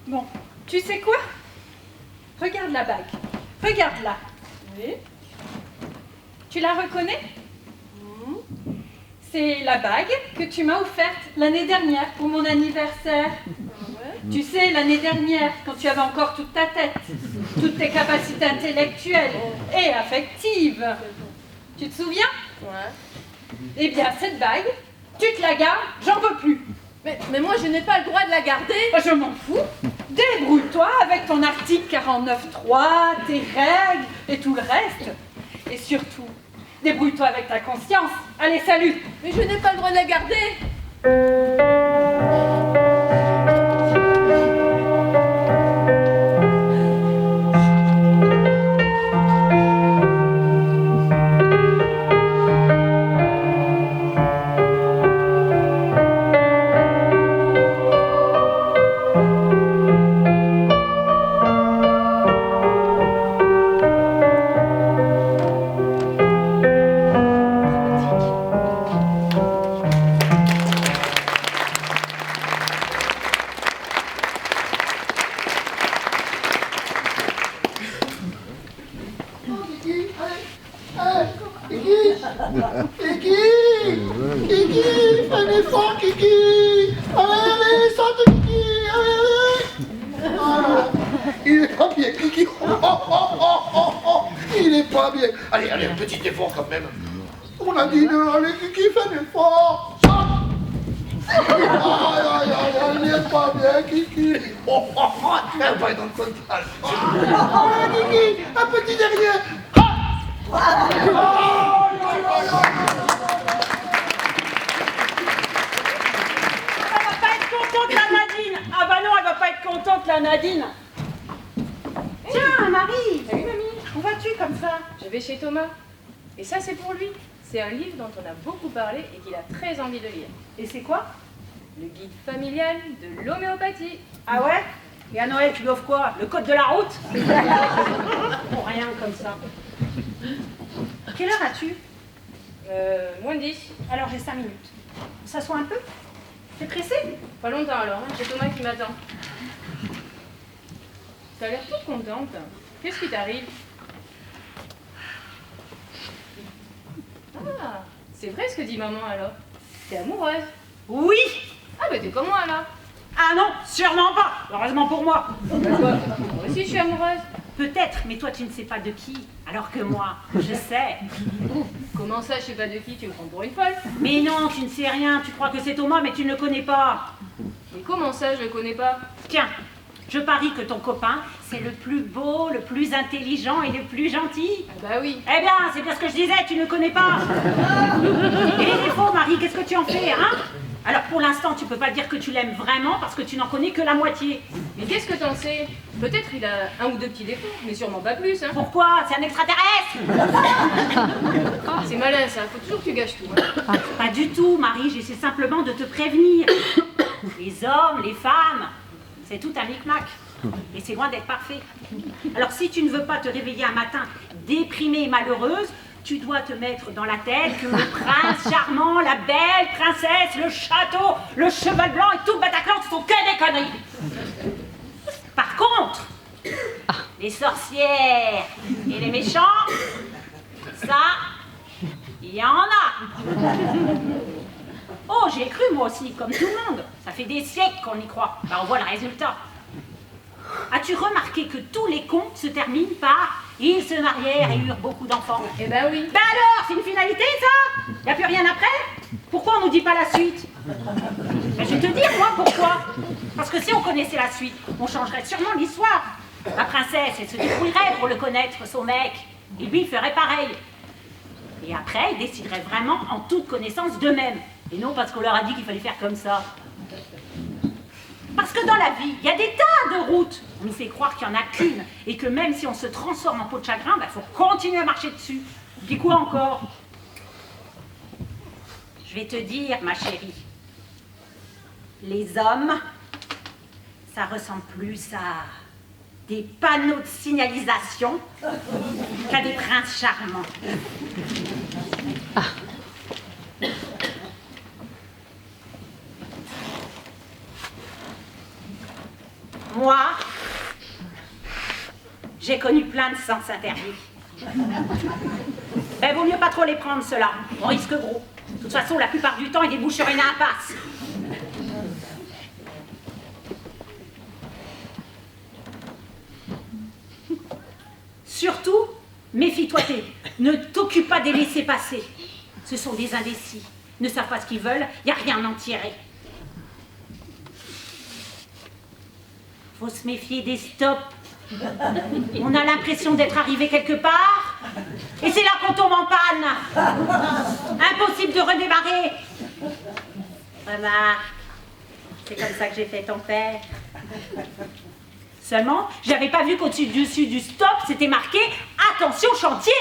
Bon, tu sais quoi? Regarde la bague. Regarde-la. Oui. Tu la reconnais? C'est la bague que tu m'as offerte l'année dernière pour mon anniversaire. Tu sais, l'année dernière, quand tu avais encore toute ta tête, toutes tes capacités intellectuelles et affectives. Tu te souviens? Ouais. Eh bien, cette bague, tu te la gardes, j'en veux plus. Mais moi, je n'ai pas le droit de la garder. Je m'en fous. Débrouille-toi avec ton article 49.3, tes règles et tout le reste. Et surtout, débrouille-toi avec ta conscience. Allez, salut. Mais je n'ai pas le droit de la garder. Kiki, fais un effort, Kiki. Allez, saute, Kiki. Allez. Il est pas bien, Kiki. Il est pas bien. Allez, un petit effort quand même. On a dit deux. Allez, Kiki, fais un effort. Saute. Il est pas bien, Kiki. Elle va être dans le total. Allez, Kiki, un petit dernier. Ah bah non, elle va pas être contente, la Nadine. Tiens, Marie. Salut, mamie. Où vas-tu comme ça? Je vais chez Thomas. Et ça, c'est pour lui. C'est un livre dont on a beaucoup parlé et qu'il a très envie de lire. Et c'est quoi? Le guide familial de l'homéopathie. Ah ouais? Et à Noël, tu lui offres quoi? Le code de la route? Pour rien comme ça. Quelle heure as-tu? Moins de 10. Alors j'ai 5 minutes. On s'assoit un peu? T'es pressé? Pas longtemps alors, hein. J'ai Thomas qui m'attend. T'as l'air toute contente. Qu'est-ce qui t'arrive? Ah, c'est vrai ce que dit maman alors. T'es amoureuse? Oui! Ah bah t'es comme moi alors. Ah non, sûrement pas! Heureusement pour moi. Moi aussi je suis amoureuse. Peut-être, mais toi tu ne sais pas de qui, alors que moi, je sais. Comment ça, je sais pas de qui? Tu me prends pour une folle? Mais non, tu ne sais rien, tu crois que c'est Thomas, mais tu ne le connais pas. Mais comment ça, je le connais pas? Tiens, je parie que ton copain, c'est le plus beau, le plus intelligent et le plus gentil. Ah bah oui. Eh bien, c'est bien ce que je disais, tu ne le connais pas. Et les défauts, Marie, qu'est-ce que tu en fais, hein? Alors pour l'instant, tu peux pas dire que tu l'aimes vraiment parce que tu n'en connais que la moitié. Mais qu'est-ce que t'en sais? Peut-être il a un ou deux petits défauts, mais sûrement pas plus, hein. Pourquoi? C'est un extraterrestre. C'est malin ça, faut toujours que tu gâches tout. Hein. Pas du tout, Marie, j'essaie simplement de te prévenir. Les hommes, les femmes, c'est tout un micmac. Et c'est loin d'être parfait. Alors si tu ne veux pas te réveiller un matin déprimée et malheureuse, tu dois te mettre dans la tête que le prince charmant, la belle princesse, le château, le cheval blanc et tout le Bataclan, ce sont que des conneries. Par contre, les sorcières et les méchants, ça, il y en a. Oh, j'ai cru moi aussi, comme tout le monde. Ça fait des siècles qu'on y croit. Ben, on voit le résultat. As-tu remarqué que tous les contes se terminent par « ils se marièrent et eurent beaucoup d'enfants » Eh ben oui. Ben alors, c'est une finalité ça? Y a plus rien après? Pourquoi on nous dit pas la suite? Ben, je vais te dire moi pourquoi. Parce que si on connaissait la suite, on changerait sûrement l'histoire. La princesse, elle se débrouillerait pour le connaître, son mec. Et lui, il ferait pareil. Et après, ils décideraient vraiment en toute connaissance d'eux-mêmes. Et non parce qu'on leur a dit qu'il fallait faire comme ça. Parce que dans la vie, il y a des tas de routes. On nous fait croire qu'il n'y en a qu'une. Et que même si on se transforme en peau de chagrin, il faut continuer à marcher dessus. Puis quoi encore? Je vais te dire, ma chérie. Les hommes, ça ressemble plus à des panneaux de signalisation qu'à des princes charmants. Moi, j'ai connu plein de sens interdits. Ben, vaut mieux pas trop les prendre, ceux-là. On risque gros. De toute façon, la plupart du temps, ils débouchent sur une impasse. Surtout, méfie-toi, ne t'occupe pas des laissés-passer. Ce sont des indécis. Ils ne savent pas ce qu'ils veulent, il n'y a rien à en tirer. Faut se méfier des stops. On a l'impression d'être arrivé quelque part, et c'est là qu'on tombe en panne. Impossible de redémarrer. Remarque, c'est comme ça que j'ai fait ton père. Seulement, j'avais pas vu qu'au-dessus du stop, c'était marqué « Attention chantier !»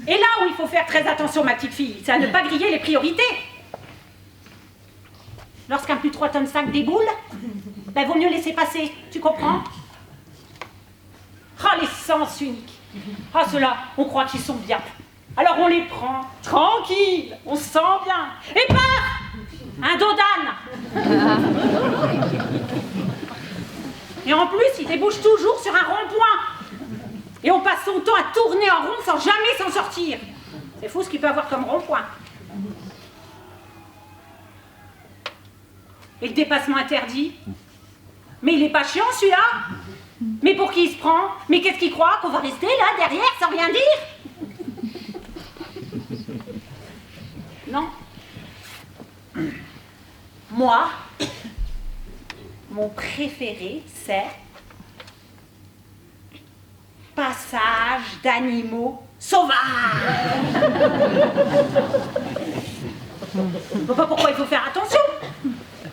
Et là où il faut faire très attention, ma petite fille, c'est à ne pas griller les priorités. Lorsqu'un plus 3 tonnes 5 déboule, ben vaut mieux laisser passer, tu comprends? Ah, les sens uniques. Ah, ceux-là, on croit qu'ils sont bien. Alors on les prend, tranquille, on se sent bien. Et paf! Un dos d'âne. Et en plus, il débouche toujours sur un rond-point. Et on passe son temps à tourner en rond sans jamais s'en sortir. C'est fou ce qu'il peut avoir comme rond-point. Et le dépassement interdit? Mais il est pas chiant celui-là? Mais pour qui il se prend? Mais qu'est-ce qu'il croit? Qu'on va rester là derrière sans rien dire? Non. Moi, mon préféré, c'est Passage d'animaux sauvages. Je ne vois pas pourquoi il faut faire attention.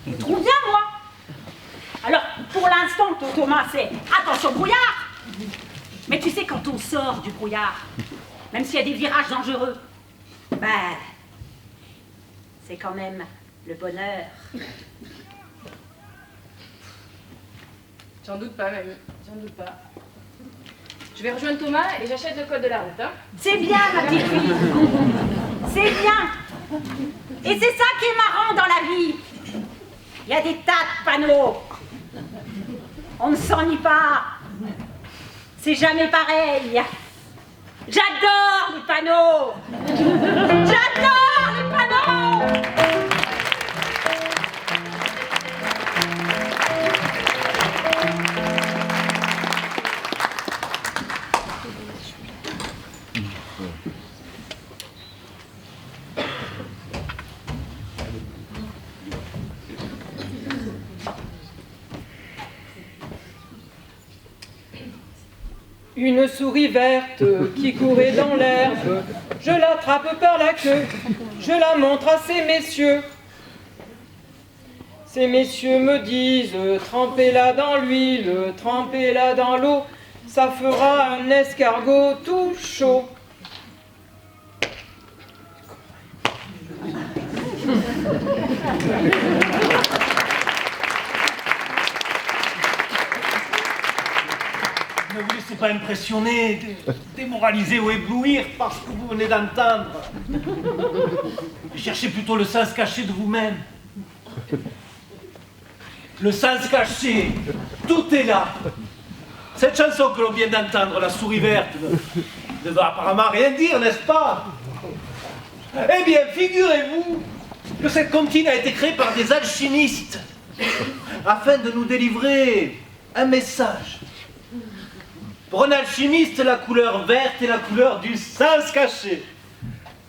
Je trouve bien, moi. Alors, pour l'instant, ton Thomas, c'est attention brouillard. Mais tu sais, quand on sort du brouillard, même s'il y a des virages dangereux, ben, c'est quand même le bonheur. J'en doute pas, mamie, j'en doute pas. Je vais rejoindre Thomas et j'achète le code de la route, hein. C'est bien, ma petite fille. C'est bien. Et c'est ça qui est marrant dans la vie. Il y a des tas de panneaux. On ne s'ennuie pas. C'est jamais pareil. J'adore les panneaux. J'adore les panneaux. Une souris verte qui courait dans l'herbe, je l'attrape par la queue, je la montre à ces messieurs. Ces messieurs me disent, trempez-la dans l'huile, trempez-la dans l'eau, ça fera un escargot tout chaud. Ne vous laissez pas impressionner, démoraliser ou éblouir par ce que vous venez d'entendre. Cherchez plutôt le sens caché de vous-même. Le sens caché, tout est là. Cette chanson que l'on vient d'entendre, La souris verte, ne va apparemment rien dire, n'est-ce pas? Eh bien, figurez-vous que cette comptine a été créée par des alchimistes afin de nous délivrer un message. Pour un alchimiste, la couleur verte est la couleur du sens caché.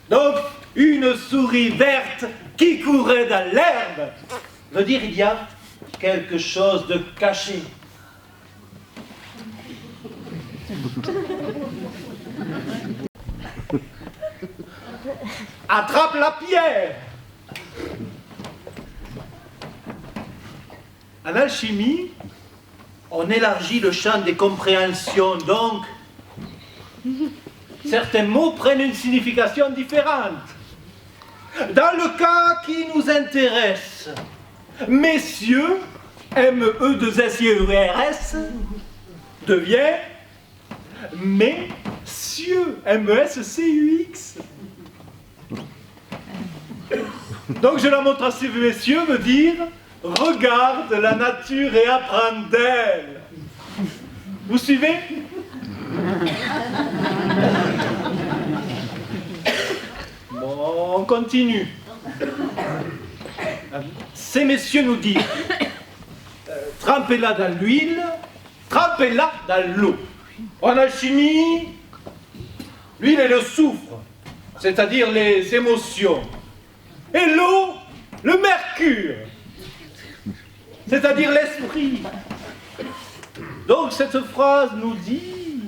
Donc, une souris verte qui courait dans l'herbe veut dire il y a quelque chose de caché. Attrape la pierre. En alchimie, on élargit le champ des compréhensions, donc certains mots prennent une signification différente. Dans le cas qui nous intéresse, messieurs, M-E-2-S-I-E-R-S, devient messieurs, M-E-S-C-U-X. Donc je la montre à ces messieurs me dire regarde la nature et apprends d'elle. Vous suivez? Bon, on continue. Ces messieurs nous disent trempez-la dans l'huile, trempez-la dans l'eau. En alchimie, l'huile est le soufre, c'est-à-dire les émotions. Et l'eau, le mercure, c'est-à-dire l'esprit. Donc cette phrase nous dit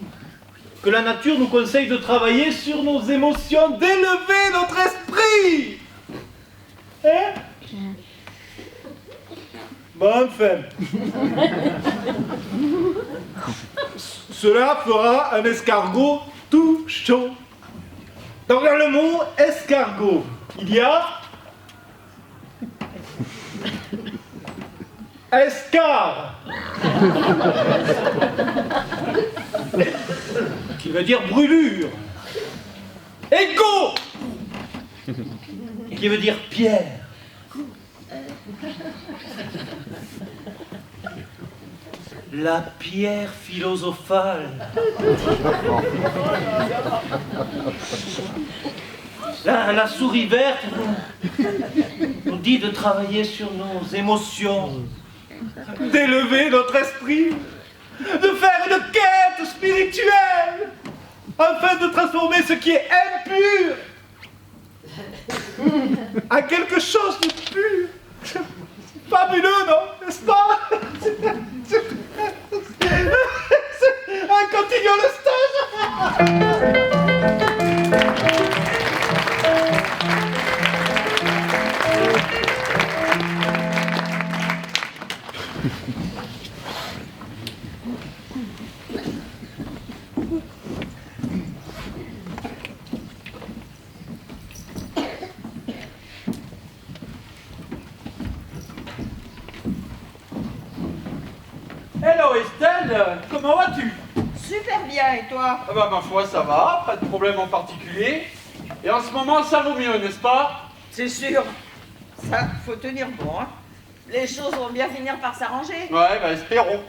que la nature nous conseille de travailler sur nos émotions, d'élever notre esprit. Hein? Bon, enfin. Cela fera un escargot tout chaud. Donc dans le mot escargot, il y a escar, qui veut dire brûlure. Égo, qui veut dire pierre. La pierre philosophale. La souris verte nous dit de travailler sur nos émotions, d'élever notre esprit, de faire une quête spirituelle, afin de transformer ce qui est impur en quelque chose de pur. Fabuleux, non? N'est-ce pas? Continuons le stage. Eloïs, comment vas-tu? Super bien, et toi? Ah bah ma foi, ça va, pas de problème en particulier. Et en ce moment, ça vaut mieux, n'est-ce pas? C'est sûr. Ça, faut tenir bon, hein. Les choses vont bien finir par s'arranger. Ouais, bah espérons.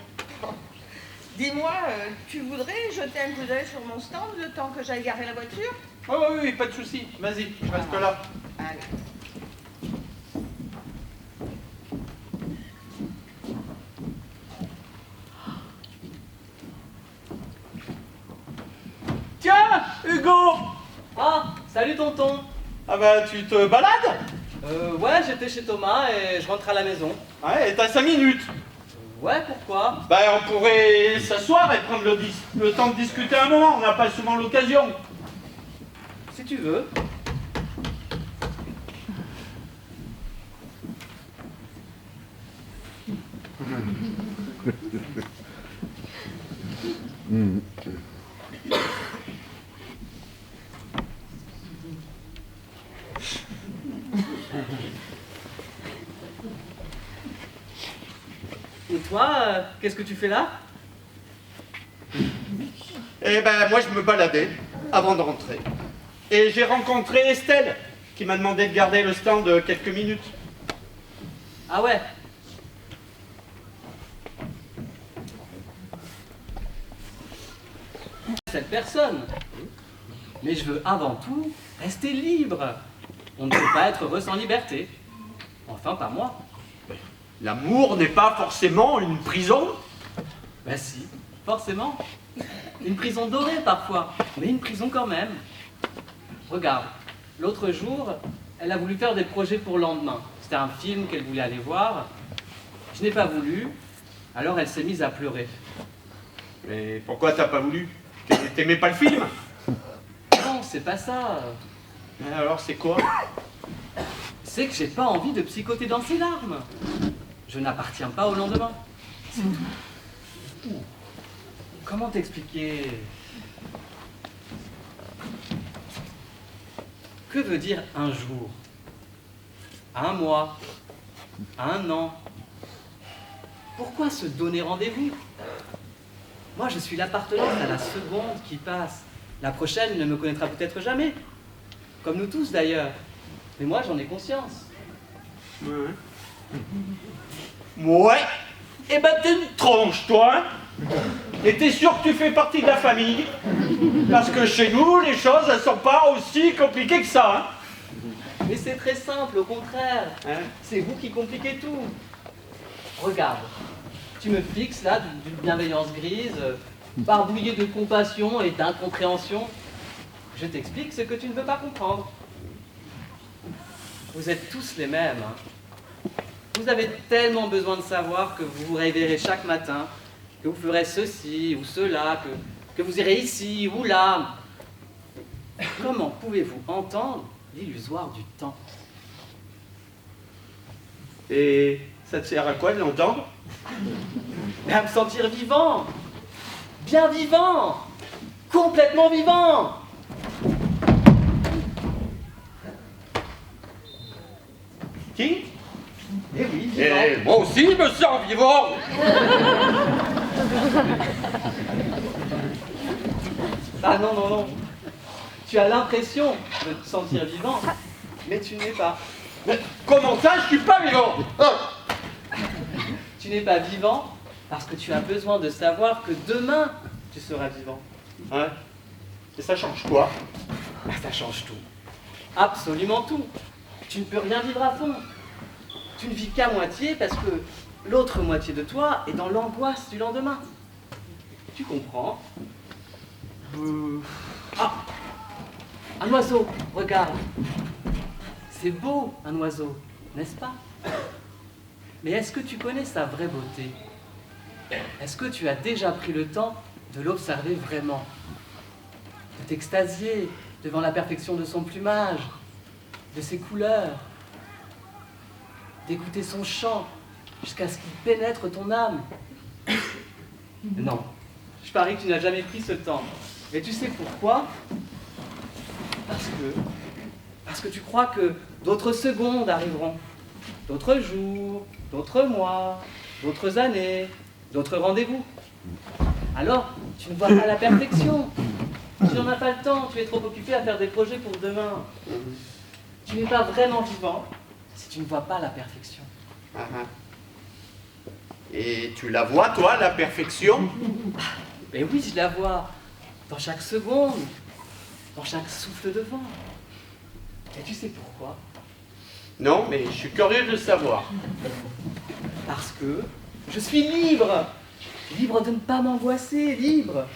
Dis-moi, tu voudrais jeter un coup d'œil sur mon stand le temps que j'aille garer la voiture? Oh, oui, pas de souci. Vas-y, je reste là. Allez. Tiens, Hugo! Ah, salut tonton. Ah bah tu te balades? Ouais, j'étais chez Thomas et je rentre à la maison. Ouais, et t'as 5 minutes. Ouais, pourquoi? Bah on pourrait s'asseoir et prendre le temps de discuter un moment, on n'a pas souvent l'occasion. Si tu veux. Et toi, qu'est-ce que tu fais là? Eh ben moi je me baladais avant de rentrer. Et j'ai rencontré Estelle, qui m'a demandé de garder le stand quelques minutes. Ah ouais? Cette personne. Mais je veux avant tout rester libre. On ne peut pas être heureux sans liberté. Enfin, pas moi. L'amour n'est pas forcément une prison? Bah si, forcément. Une prison dorée parfois, mais une prison quand même. Regarde, l'autre jour, elle a voulu faire des projets pour le lendemain. C'était un film qu'elle voulait aller voir. Je n'ai pas voulu, alors elle s'est mise à pleurer. Mais pourquoi t'as pas voulu? T'aimais pas le film? Non, c'est pas ça. Alors c'est quoi? C'est que j'ai pas envie de psychoter dans ses larmes. Je n'appartiens pas au lendemain. C'est tout. Comment t'expliquer? Que veut dire un jour? Un mois? Un an? Pourquoi se donner rendez-vous? Moi, je suis l'appartenance à la seconde qui passe. La prochaine ne me connaîtra peut-être jamais. Comme nous tous d'ailleurs. Mais moi, j'en ai conscience. Ouais. Eh ben t'es une tronche, toi, hein? Et t'es sûr que tu fais partie de la famille? Parce que chez nous, les choses, elles sont pas aussi compliquées que ça, hein? Mais c'est très simple, au contraire. C'est vous qui compliquez tout. Regarde, tu me fixes là d'une bienveillance grise, barbouillée de compassion et d'incompréhension. Je t'explique ce que tu ne veux pas comprendre. Vous êtes tous les mêmes, hein. Vous avez tellement besoin de savoir que vous vous réveillerez chaque matin, que vous ferez ceci ou cela, que vous irez ici ou là. Comment pouvez-vous entendre l'illusoire du temps? Et ça te sert à quoi de l'entendre? Mais à me sentir vivant, bien vivant, complètement vivant. Qui? Eh oui, vivant. Et moi aussi, je me sens vivant. Ah non, non, non. Tu as l'impression de te sentir vivant, mais tu n'es pas. Mais comment ça, je suis pas vivant? Tu n'es pas vivant parce que tu as besoin de savoir que demain, tu seras vivant. Ouais. Et ça change quoi? Ça change tout. Absolument tout. Tu ne peux rien vivre à fond. Tu ne vis qu'à moitié parce que l'autre moitié de toi est dans l'angoisse du lendemain. Tu comprends? Ah! Un oiseau, regarde. C'est beau, un oiseau, n'est-ce pas? Mais est-ce que tu connais sa vraie beauté? Est-ce que tu as déjà pris le temps de l'observer vraiment? De t'extasier devant la perfection de son plumage, de ses couleurs, d'écouter son chant jusqu'à ce qu'il pénètre ton âme? Non, je parie que tu n'as jamais pris ce temps. Et tu sais pourquoi? Parce que tu crois que d'autres secondes arriveront, d'autres jours, d'autres mois, d'autres années, d'autres rendez-vous. Alors, tu ne vois pas la perfection. Tu n'en as pas le temps, tu es trop occupé à faire des projets pour demain. Tu n'es pas vraiment vivant si tu ne vois pas la perfection. Ah, ah. Et tu la vois, toi, la perfection? Mais oui, je la vois. Dans chaque seconde, dans chaque souffle de vent. Et tu sais pourquoi? Non, mais je suis curieux de le savoir. Parce que je suis libre. Libre de ne pas m'angoisser, libre.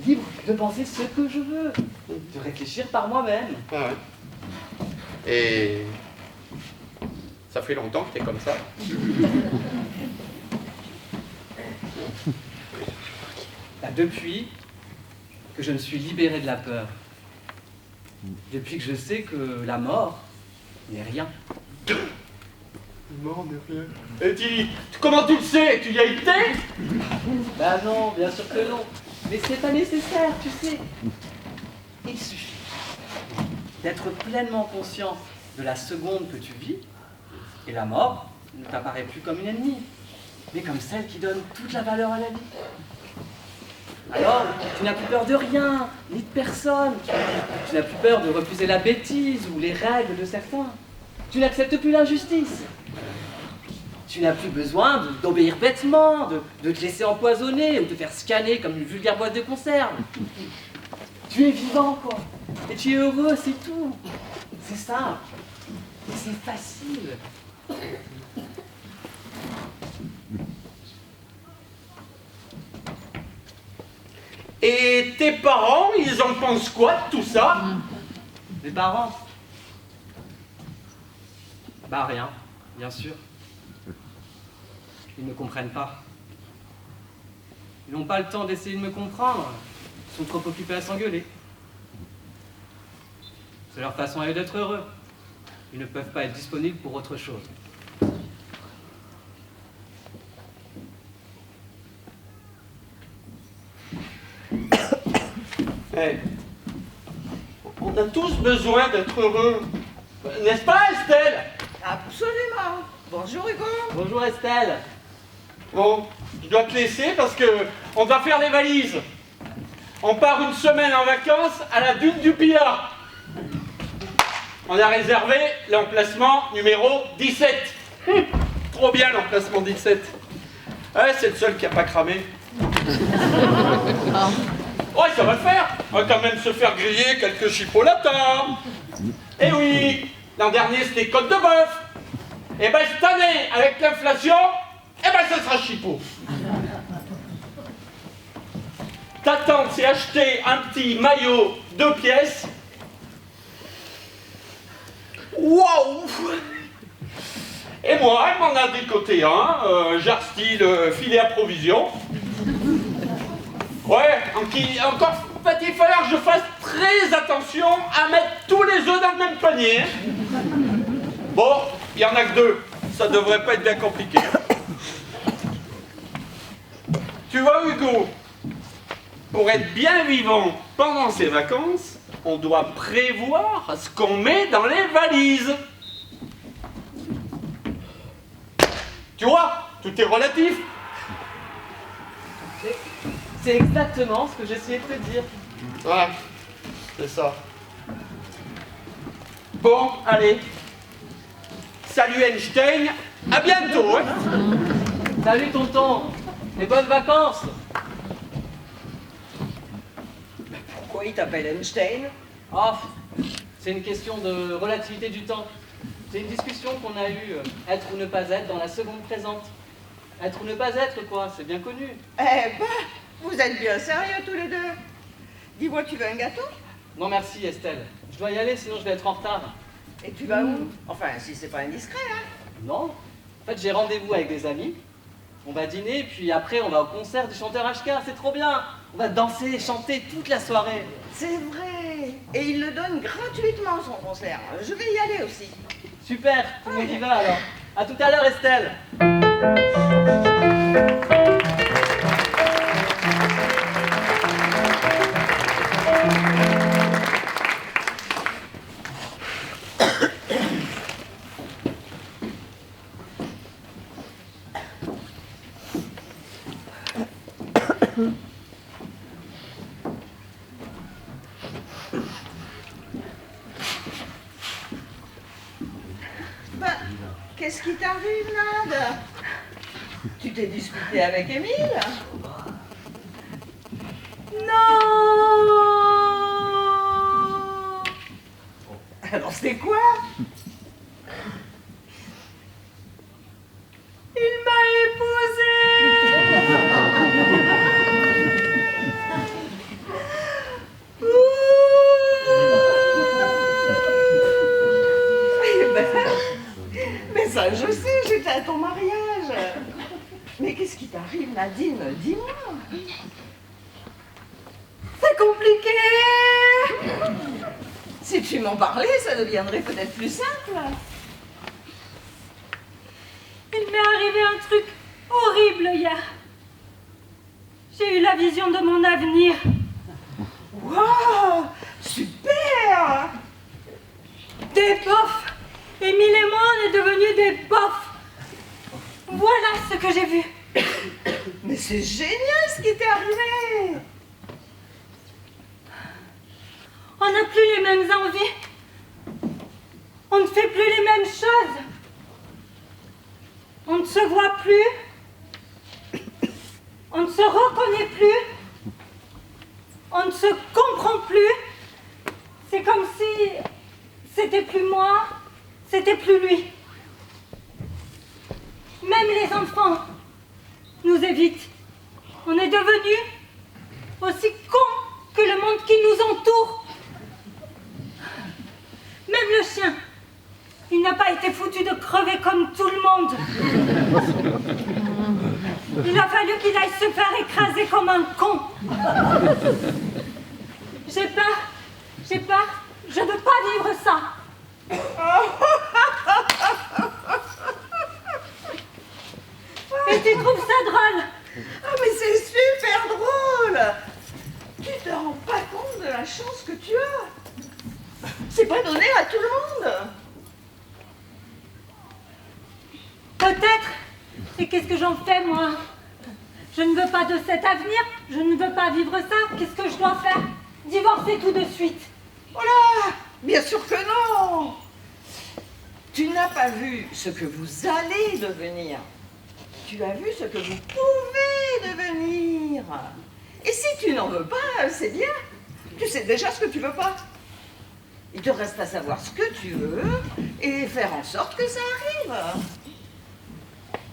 Libre de penser ce que je veux. De réfléchir par moi-même. Ah ouais. Et ça fait longtemps que tu es comme ça? Bah, depuis que je me suis libéré de la peur. Depuis que je sais que la mort n'est rien. Mort n'est rien. Et comment tu le sais? Tu y as été? Bah non, bien sûr que non. Mais c'est pas nécessaire, tu sais. Il suffit d'être pleinement conscient de la seconde que tu vis, et la mort ne t'apparaît plus comme une ennemie, mais comme celle qui donne toute la valeur à la vie. Alors, tu n'as plus peur de rien, ni de personne. Tu n'as plus peur de refuser la bêtise ou les règles de certains. Tu n'acceptes plus l'injustice. Tu n'as plus besoin d'obéir bêtement, de te laisser empoisonner ou de te faire scanner comme une vulgaire boîte de conserve. Tu es vivant, quoi. Et tu es heureux, c'est tout. C'est simple. Et c'est facile. Et tes parents, ils en pensent quoi de tout ça? Les parents? Bah rien, bien sûr. Ils ne comprennent pas. Ils n'ont pas le temps d'essayer de me comprendre. Ils sont trop occupés à s'engueuler. C'est leur façon à eux d'être heureux. Ils ne peuvent pas être disponibles pour autre chose. Hey. On a tous besoin d'être heureux. N'est-ce pas, Estelle? Absolument. Bonjour, Hugo. Bonjour, Estelle. Bon, je dois te laisser parce que on doit faire les valises. On part une semaine en vacances à la dune du Pilat. On a réservé l'emplacement numéro 17. Trop bien l'emplacement 17. Ouais, c'est le seul qui n'a pas cramé. Ouais, ça va le faire. On va quand même se faire griller quelques chipolatas. Eh oui, l'an dernier c'était côte de bœuf. Et ben cette année, avec l'inflation, eh ben ça sera chipot. Ta tante s'est acheté un petit maillot 2 pièces. Waouh! Et moi, elle m'en a décoté un, genre style filet à provision. Ouais, encore va-t-il falloir que je fasse très attention à mettre tous les œufs dans le même panier. Bon, il n'y en a que 2. Ça devrait pas être bien compliqué. Tu vois, Hugo, pour être bien vivant pendant ces vacances, on doit prévoir ce qu'on met dans les valises. Tu vois, tout est relatif. C'est exactement ce que j'essayais de te dire. Ouais, c'est ça. Bon, allez. Salut Einstein, à bientôt. Hein. Salut tonton, et bonnes vacances. Pourquoi il t'appelle Einstein? Oh, c'est une question de relativité du temps. C'est une discussion qu'on a eue, être ou ne pas être dans la seconde présente. Être ou ne pas être, quoi, c'est bien connu. Eh ben, vous êtes bien sérieux tous les deux. Dis-moi, tu veux un gâteau? Non merci Estelle, je dois y aller sinon je vais être en retard. Et tu vas où? Enfin, si c'est pas indiscret, hein? Non, en fait j'ai rendez-vous avec des amis. On va dîner, puis après on va au concert du chanteur HK, c'est trop bien. On va danser, chanter toute la soirée. C'est vrai. Et il le donne gratuitement, son concert. Je vais y aller aussi. Super, tout le monde y va alors. À tout à l'heure Estelle. Qu'est-ce qui t'arrive, Nad? Tu t'es disputé avec Émile? Non! Alors c'est quoi? Il m'a épousée! Mais ça, je sais, j'étais à ton mariage. Mais qu'est-ce qui t'arrive, Nadine? Dis-moi. C'est compliqué. Si tu m'en parlais, ça deviendrait peut-être plus simple. Il m'est arrivé un truc horrible hier. J'ai eu la vision de mon avenir. Waouh! Super! Des bofs. Émile et moi, on est devenus des bofs. Voilà ce que j'ai vu. Mais c'est génial ce qui t'est arrivé. On n'a plus les mêmes envies. On ne fait plus les mêmes choses. On ne se voit plus. On ne se reconnaît plus. On ne se comprend plus. C'est comme si c'était plus moi, c'était plus lui. Même les enfants nous évitent. On est devenus aussi cons que le monde qui nous entoure. Même le chien, il n'a pas été foutu de crever comme tout le monde. Il a fallu qu'il aille se faire écraser comme un con. J'ai peur, je ne veux pas vivre ça. Et tu trouves ça drôle? Ah mais c'est super drôle. Tu te rends pas compte de la chance que tu as. C'est pas donné à tout le monde. Peut-être. Et qu'est-ce que j'en fais, moi? Je ne veux pas de cet avenir. Je ne veux pas vivre ça. Qu'est-ce que je dois faire? Divorcer tout de suite. Oh là! Bien sûr que non. Tu n'as pas vu ce que vous allez devenir. Tu as vu ce que vous pouvez devenir. Et si tu n'en veux pas, c'est bien. Tu sais déjà ce que tu veux pas. Il te reste à savoir ce que tu veux et faire en sorte que ça arrive.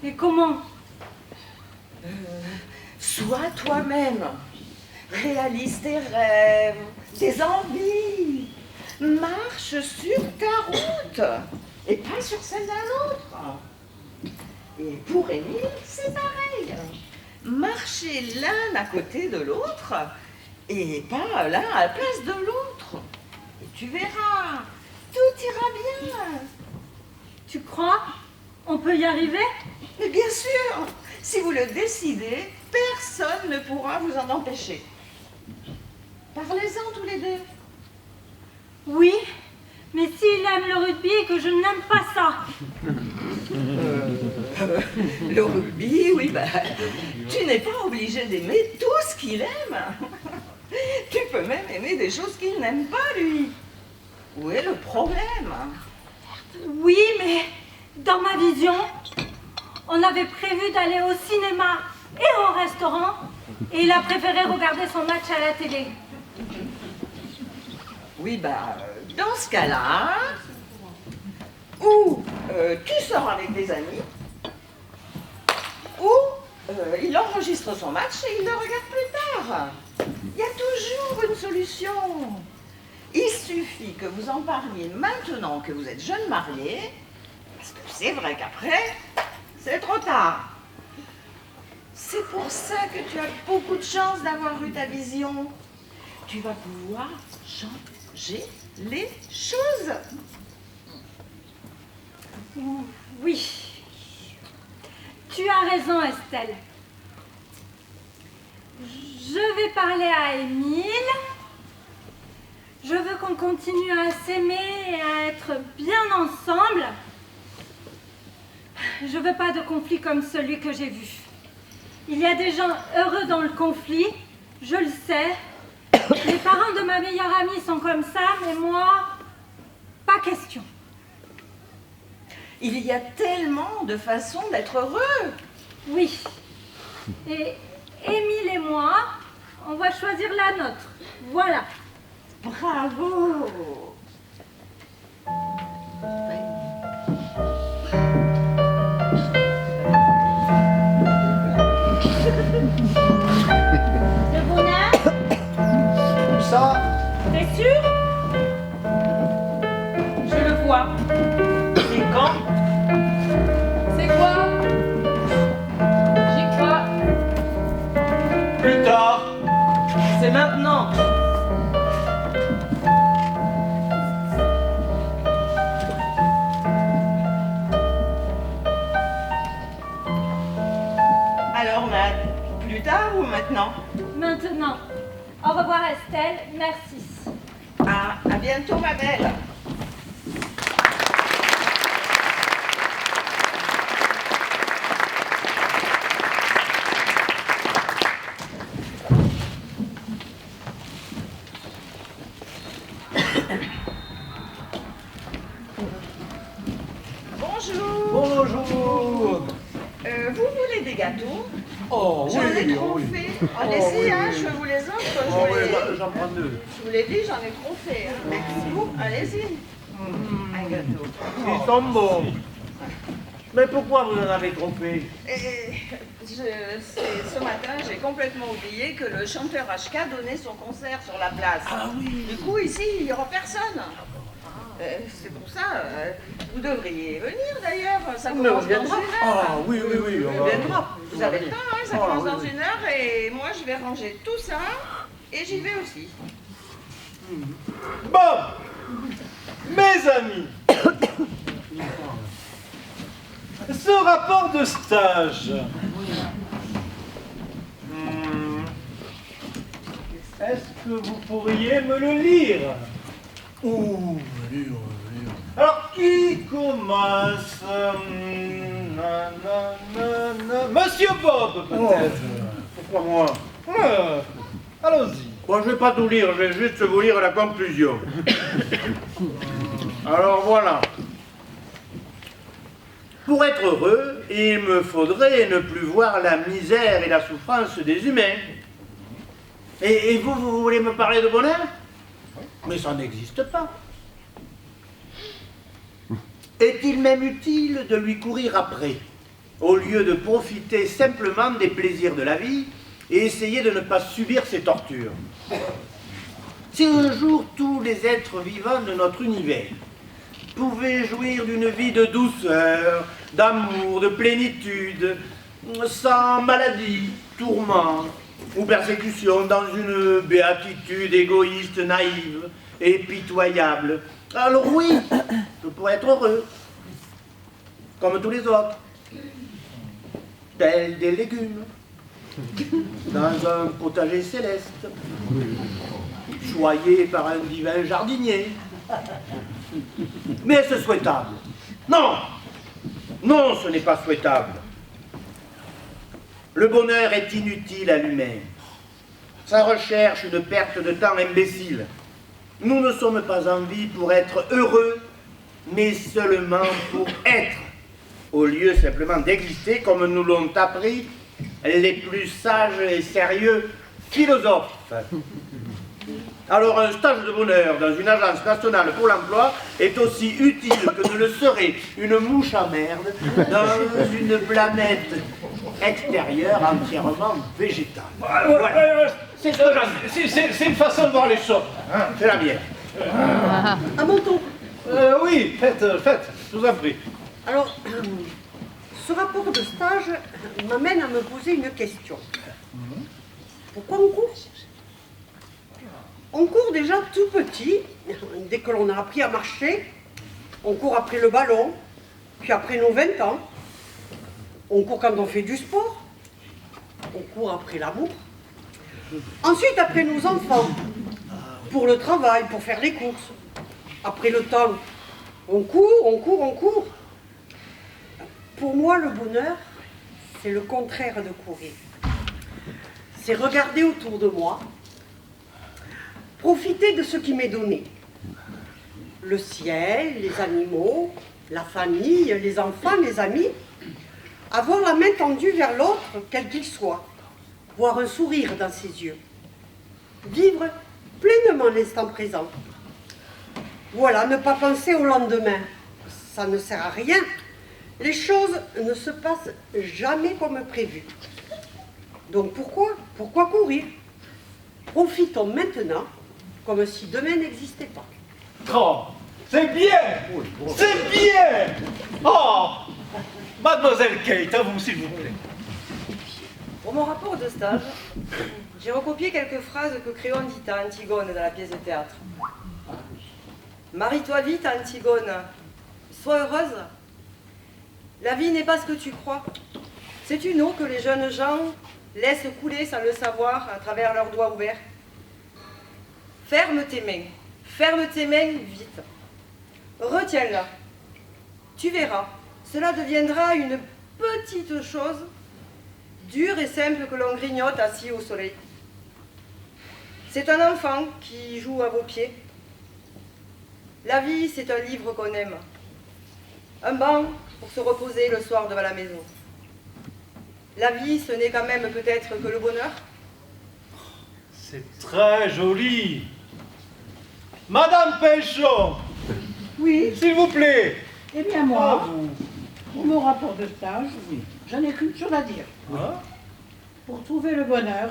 Et comment? Sois toi-même. Réalise tes rêves, tes envies. Marche sur ta route et pas sur celle d'un autre. Et pour Émile, c'est pareil. Marchez l'un à côté de l'autre et pas l'un à la place de l'autre. Et tu verras, tout ira bien. Tu crois? On peut y arriver? Mais bien sûr, si vous le décidez, personne ne pourra vous en empêcher. Parlez-en tous les deux. Oui, mais s'il aime le rugby et que je n'aime pas ça. Le rugby, oui, bah, tu n'es pas obligé d'aimer tout ce qu'il aime. Tu peux même aimer des choses qu'il n'aime pas, lui. Où est le problème? Oui, mais dans ma vision, on avait prévu d'aller au cinéma et au restaurant, et il a préféré regarder son match à la télé. Oui, bah, dans ce cas-là, ou tu sors avec des amis, ou il enregistre son match et il le regarde plus tard. Il y a toujours une solution. Il suffit que vous en parliez maintenant que vous êtes jeune marié, parce que c'est vrai qu'après, c'est trop tard. C'est pour ça que tu as beaucoup de chance d'avoir eu ta vision. Tu vas pouvoir changer les choses. Oui, tu as raison, Estelle. Je vais parler à Émile. Je veux qu'on continue à s'aimer et à être bien ensemble. Je veux pas de conflit comme celui que j'ai vu. Il y a des gens heureux dans le conflit, je le sais. Les parents de ma meilleure amie sont comme ça, mais moi, pas question. Il y a tellement de façons d'être heureux. Oui. Et Émile et moi, on va choisir la nôtre. Voilà. Bravo. Le bonheur? Ça, T'es sûr? Je le vois. C'est quand? C'est quoi? J'y crois. Plus tard. C'est maintenant. Alors, Nat, plus tard ou maintenant? Maintenant. Au revoir Estelle, merci. Ah, à bientôt, ma belle. Bonjour. Bonjour. Vous voulez des gâteaux? Oh, J'en ai oui, trop oui. fait. Oh, Allez-y, oui, hein, oui. je vous les offre. Oh, oui, bah, j'en prends deux. Je vous l'ai dit, j'en ai trop fait. Hein. Merci beaucoup. Allez-y. Un gâteau. Ils sont bons. Mais pourquoi vous en avez trop fait? Ce matin, j'ai complètement oublié que le chanteur HK donnait son concert sur la place. Ah oui. Du coup, ici, il n'y aura personne. C'est pour ça, vous devriez venir d'ailleurs. Ça Mais commence on dans une viendra. heure. Ah oui, oui, oui. on va- Viendra. Vous avez le temps, hein, ça Ah, commence oui, dans oui. une heure et moi, je vais ranger tout ça et j'y vais aussi. Bon, mes amis, ce rapport de stage, est-ce que vous pourriez me le lire? Ouh, lire. Alors, qui commence? Monsieur Bob, peut-être? Pourquoi moi? Allons-y. Bon, je vais pas tout lire, je vais juste vous lire la conclusion. Alors voilà. Pour être heureux, il me faudrait ne plus voir la misère et la souffrance des humains. Et vous voulez me parler de bonheur? Mais ça n'existe pas. Est-il même utile de lui courir après, au lieu de profiter simplement des plaisirs de la vie et essayer de ne pas subir ses tortures? Si un jour tous les êtres vivants de notre univers pouvaient jouir d'une vie de douceur, d'amour, de plénitude, sans maladie, tourment ou persécution, dans une béatitude égoïste, naïve et pitoyable, alors oui, je pourrais être heureux, comme tous les autres, tels des légumes, dans un potager céleste, choyé par un divin jardinier. Mais est-ce souhaitable? Non! Non, ce n'est pas souhaitable. Le bonheur est inutile à l'humain. Sa recherche une perte de temps imbécile. Nous ne sommes pas en vie pour être heureux, mais seulement pour être, au lieu simplement d'exister comme nous l'ont appris les plus sages et sérieux philosophes. Alors un stage de bonheur dans une agence nationale pour l'emploi est aussi utile que ne le serait une mouche à merde dans une planète extérieure entièrement végétale. Voilà. C'est une façon de voir les choses. Hein, c'est la mienne. À mon tour. Oui, faites, je vous en prie. Alors, ce rapport de stage m'amène à me poser une question. Pourquoi on court? On court déjà tout petit, dès que l'on a appris à marcher. On court après le ballon, puis après nos 20 ans. On court quand on fait du sport. On court après l'amour. Ensuite, après nos enfants, pour le travail, pour faire les courses. Après le temps, on court, on court, on court. Pour moi, le bonheur, c'est le contraire de courir. C'est regarder autour de moi, profiter de ce qui m'est donné. Le ciel, les animaux, la famille, les enfants, les amis, avoir la main tendue vers l'autre, quel qu'il soit, voir un sourire dans ses yeux, vivre pleinement l'instant présent. Voilà, ne pas penser au lendemain, ça ne sert à rien. Les choses ne se passent jamais comme prévu. Donc pourquoi courir? Profitons maintenant comme si demain n'existait pas. Oh, c'est bien! C'est bien! Oh! Mademoiselle Kate, à vous, s'il vous plaît. Pour mon rapport de stage, j'ai recopié quelques phrases que Créon dit à Antigone dans la pièce de théâtre. Marie-toi vite, Antigone. Sois heureuse. La vie n'est pas ce que tu crois. C'est une eau que les jeunes gens laissent couler sans le savoir à travers leurs doigts ouverts. Ferme tes mains vite. Retiens-la. Tu verras, cela deviendra une petite chose, dure et simple que l'on grignote assis au soleil. C'est un enfant qui joue à vos pieds. La vie, c'est un livre qu'on aime. Un banc pour se reposer le soir devant la maison. La vie, ce n'est quand même peut-être que le bonheur. C'est très joli. Madame Péchon. Oui. S'il vous plaît. Eh bien moi, pour mon rapport de stage, j'en ai qu'une chose à dire. Hein? Pour trouver le bonheur,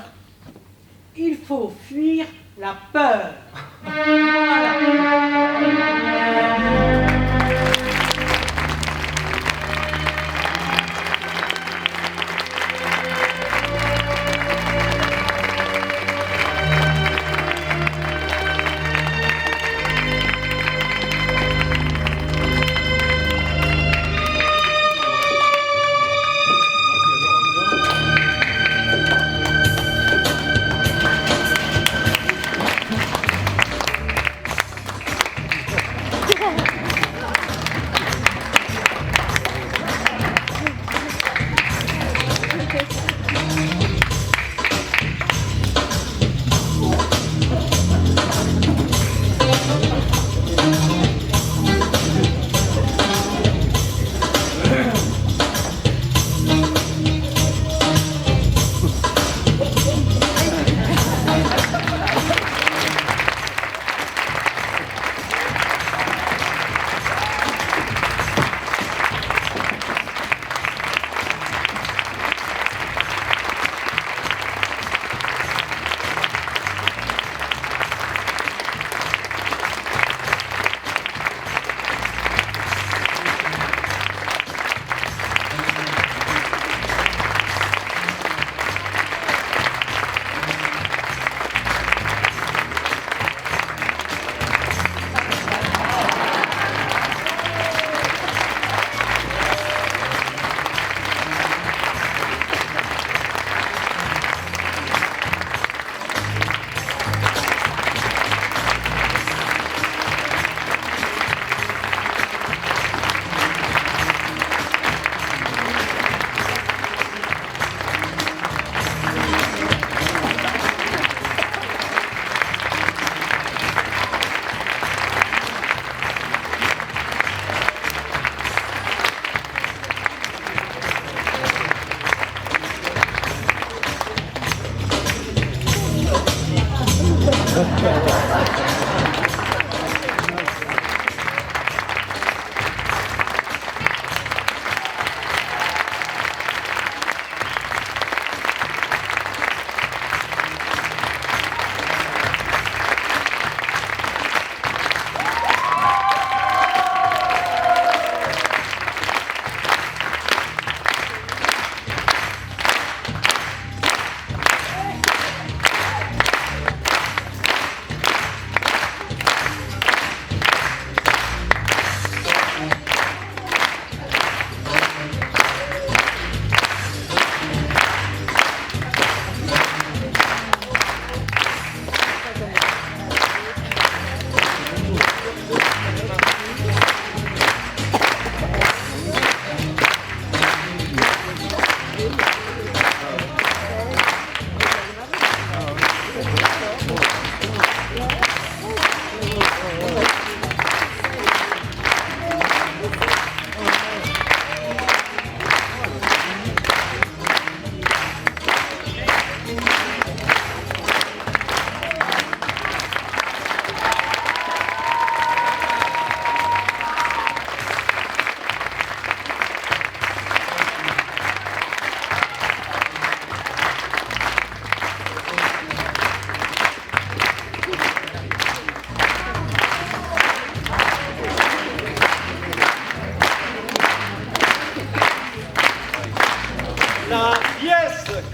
il faut fuir la peur. Voilà.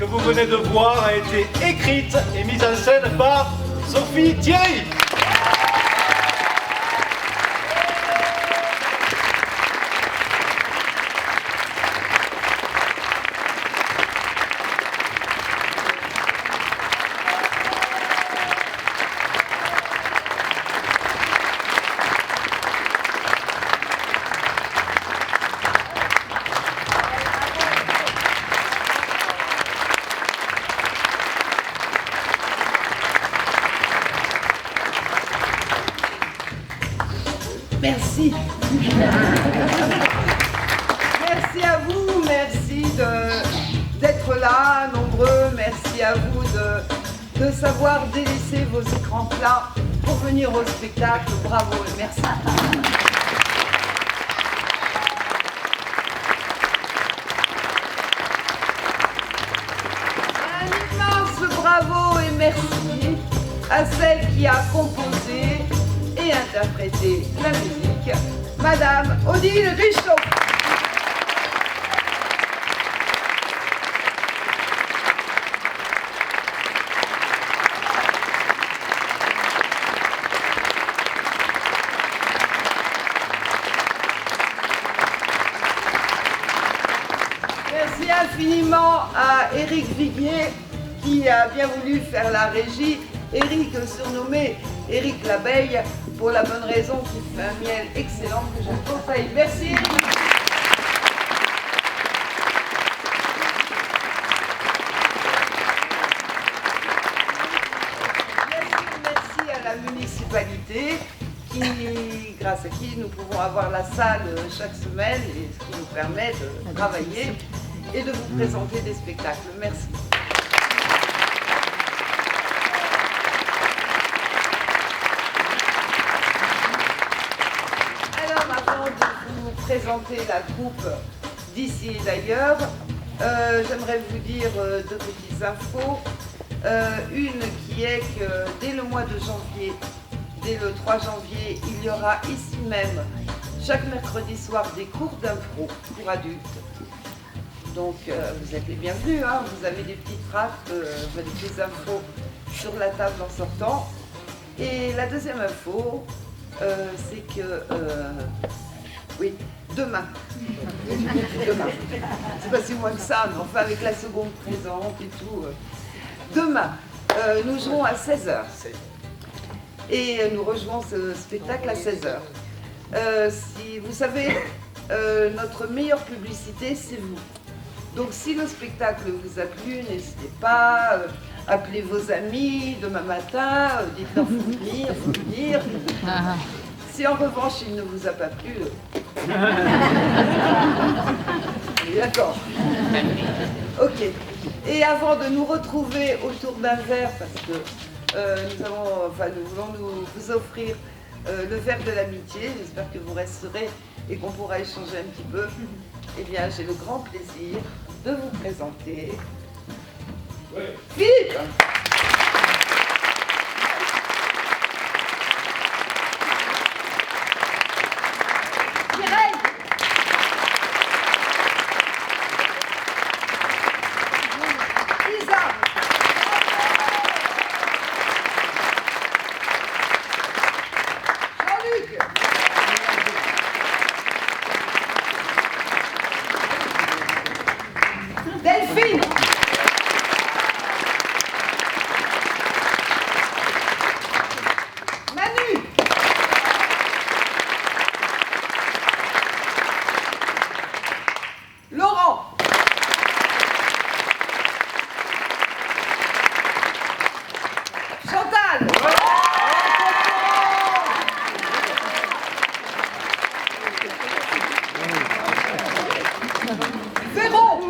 que vous venez de voir a été écrite et mise en scène par Sophie Thierry. Merci. Merci à vous, merci d'être là, nombreux. Merci à vous de savoir délaisser vos écrans plats pour venir au spectacle. Bravo et merci. Un immense bravo et merci à celle qui a composé et interprété la musique, Madame Odile Duchot. Merci infiniment à Éric Viguier qui a bien voulu faire la régie. Éric surnommé Éric l'abeille, pour la bonne raison qu'il fait un miel excellent que je vous conseille. Merci Éric. Merci à la municipalité grâce à qui nous pouvons avoir la salle chaque semaine et ce qui nous permet de travailler et de vous présenter des spectacles. Merci. Présenter la troupe d'ici et d'ailleurs. J'aimerais vous dire deux petites infos. Une qui est que dès le mois de janvier, dès le 3 janvier, il y aura ici même, chaque mercredi soir, des cours d'impro pour adultes. Donc vous êtes les bienvenus, hein. Vous avez des petites tracts, des petites infos sur la table en sortant. Et la deuxième info, c'est que oui, demain. Demain. C'est pas si loin que ça, mais enfin avec la seconde présente et tout. Demain, nous jouons à 16h. Et nous rejouons ce spectacle à 16h. Si vous savez, notre meilleure publicité, c'est vous. Donc si le spectacle vous a plu, n'hésitez pas, appelez vos amis demain matin, dites-leur faut venir. Si en revanche il ne vous a pas plu, d'accord. Ok. Et avant de nous retrouver autour d'un verre, parce que nous voulons vous offrir le verre de l'amitié, j'espère que vous resterez et qu'on pourra échanger un petit peu. Eh bien, j'ai le grand plaisir de vous présenter Philippe. Delphine. Manu. Laurent. Chantal. Véron.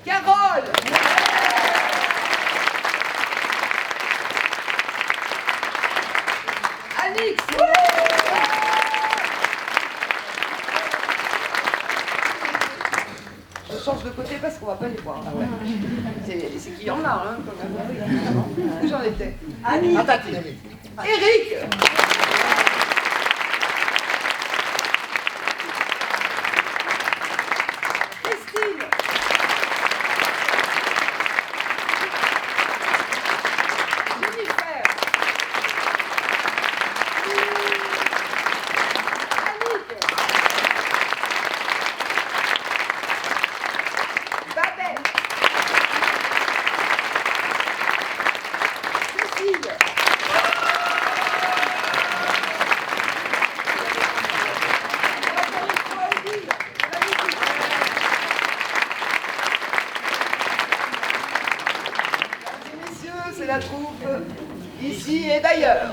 Carole. Alix. Je change de côté parce qu'on va pas les voir. Ah ouais. C'est qu'il y en a, hein, quand même. Où j'en étais? Annie. Eric. la troupe, ici et d'ailleurs.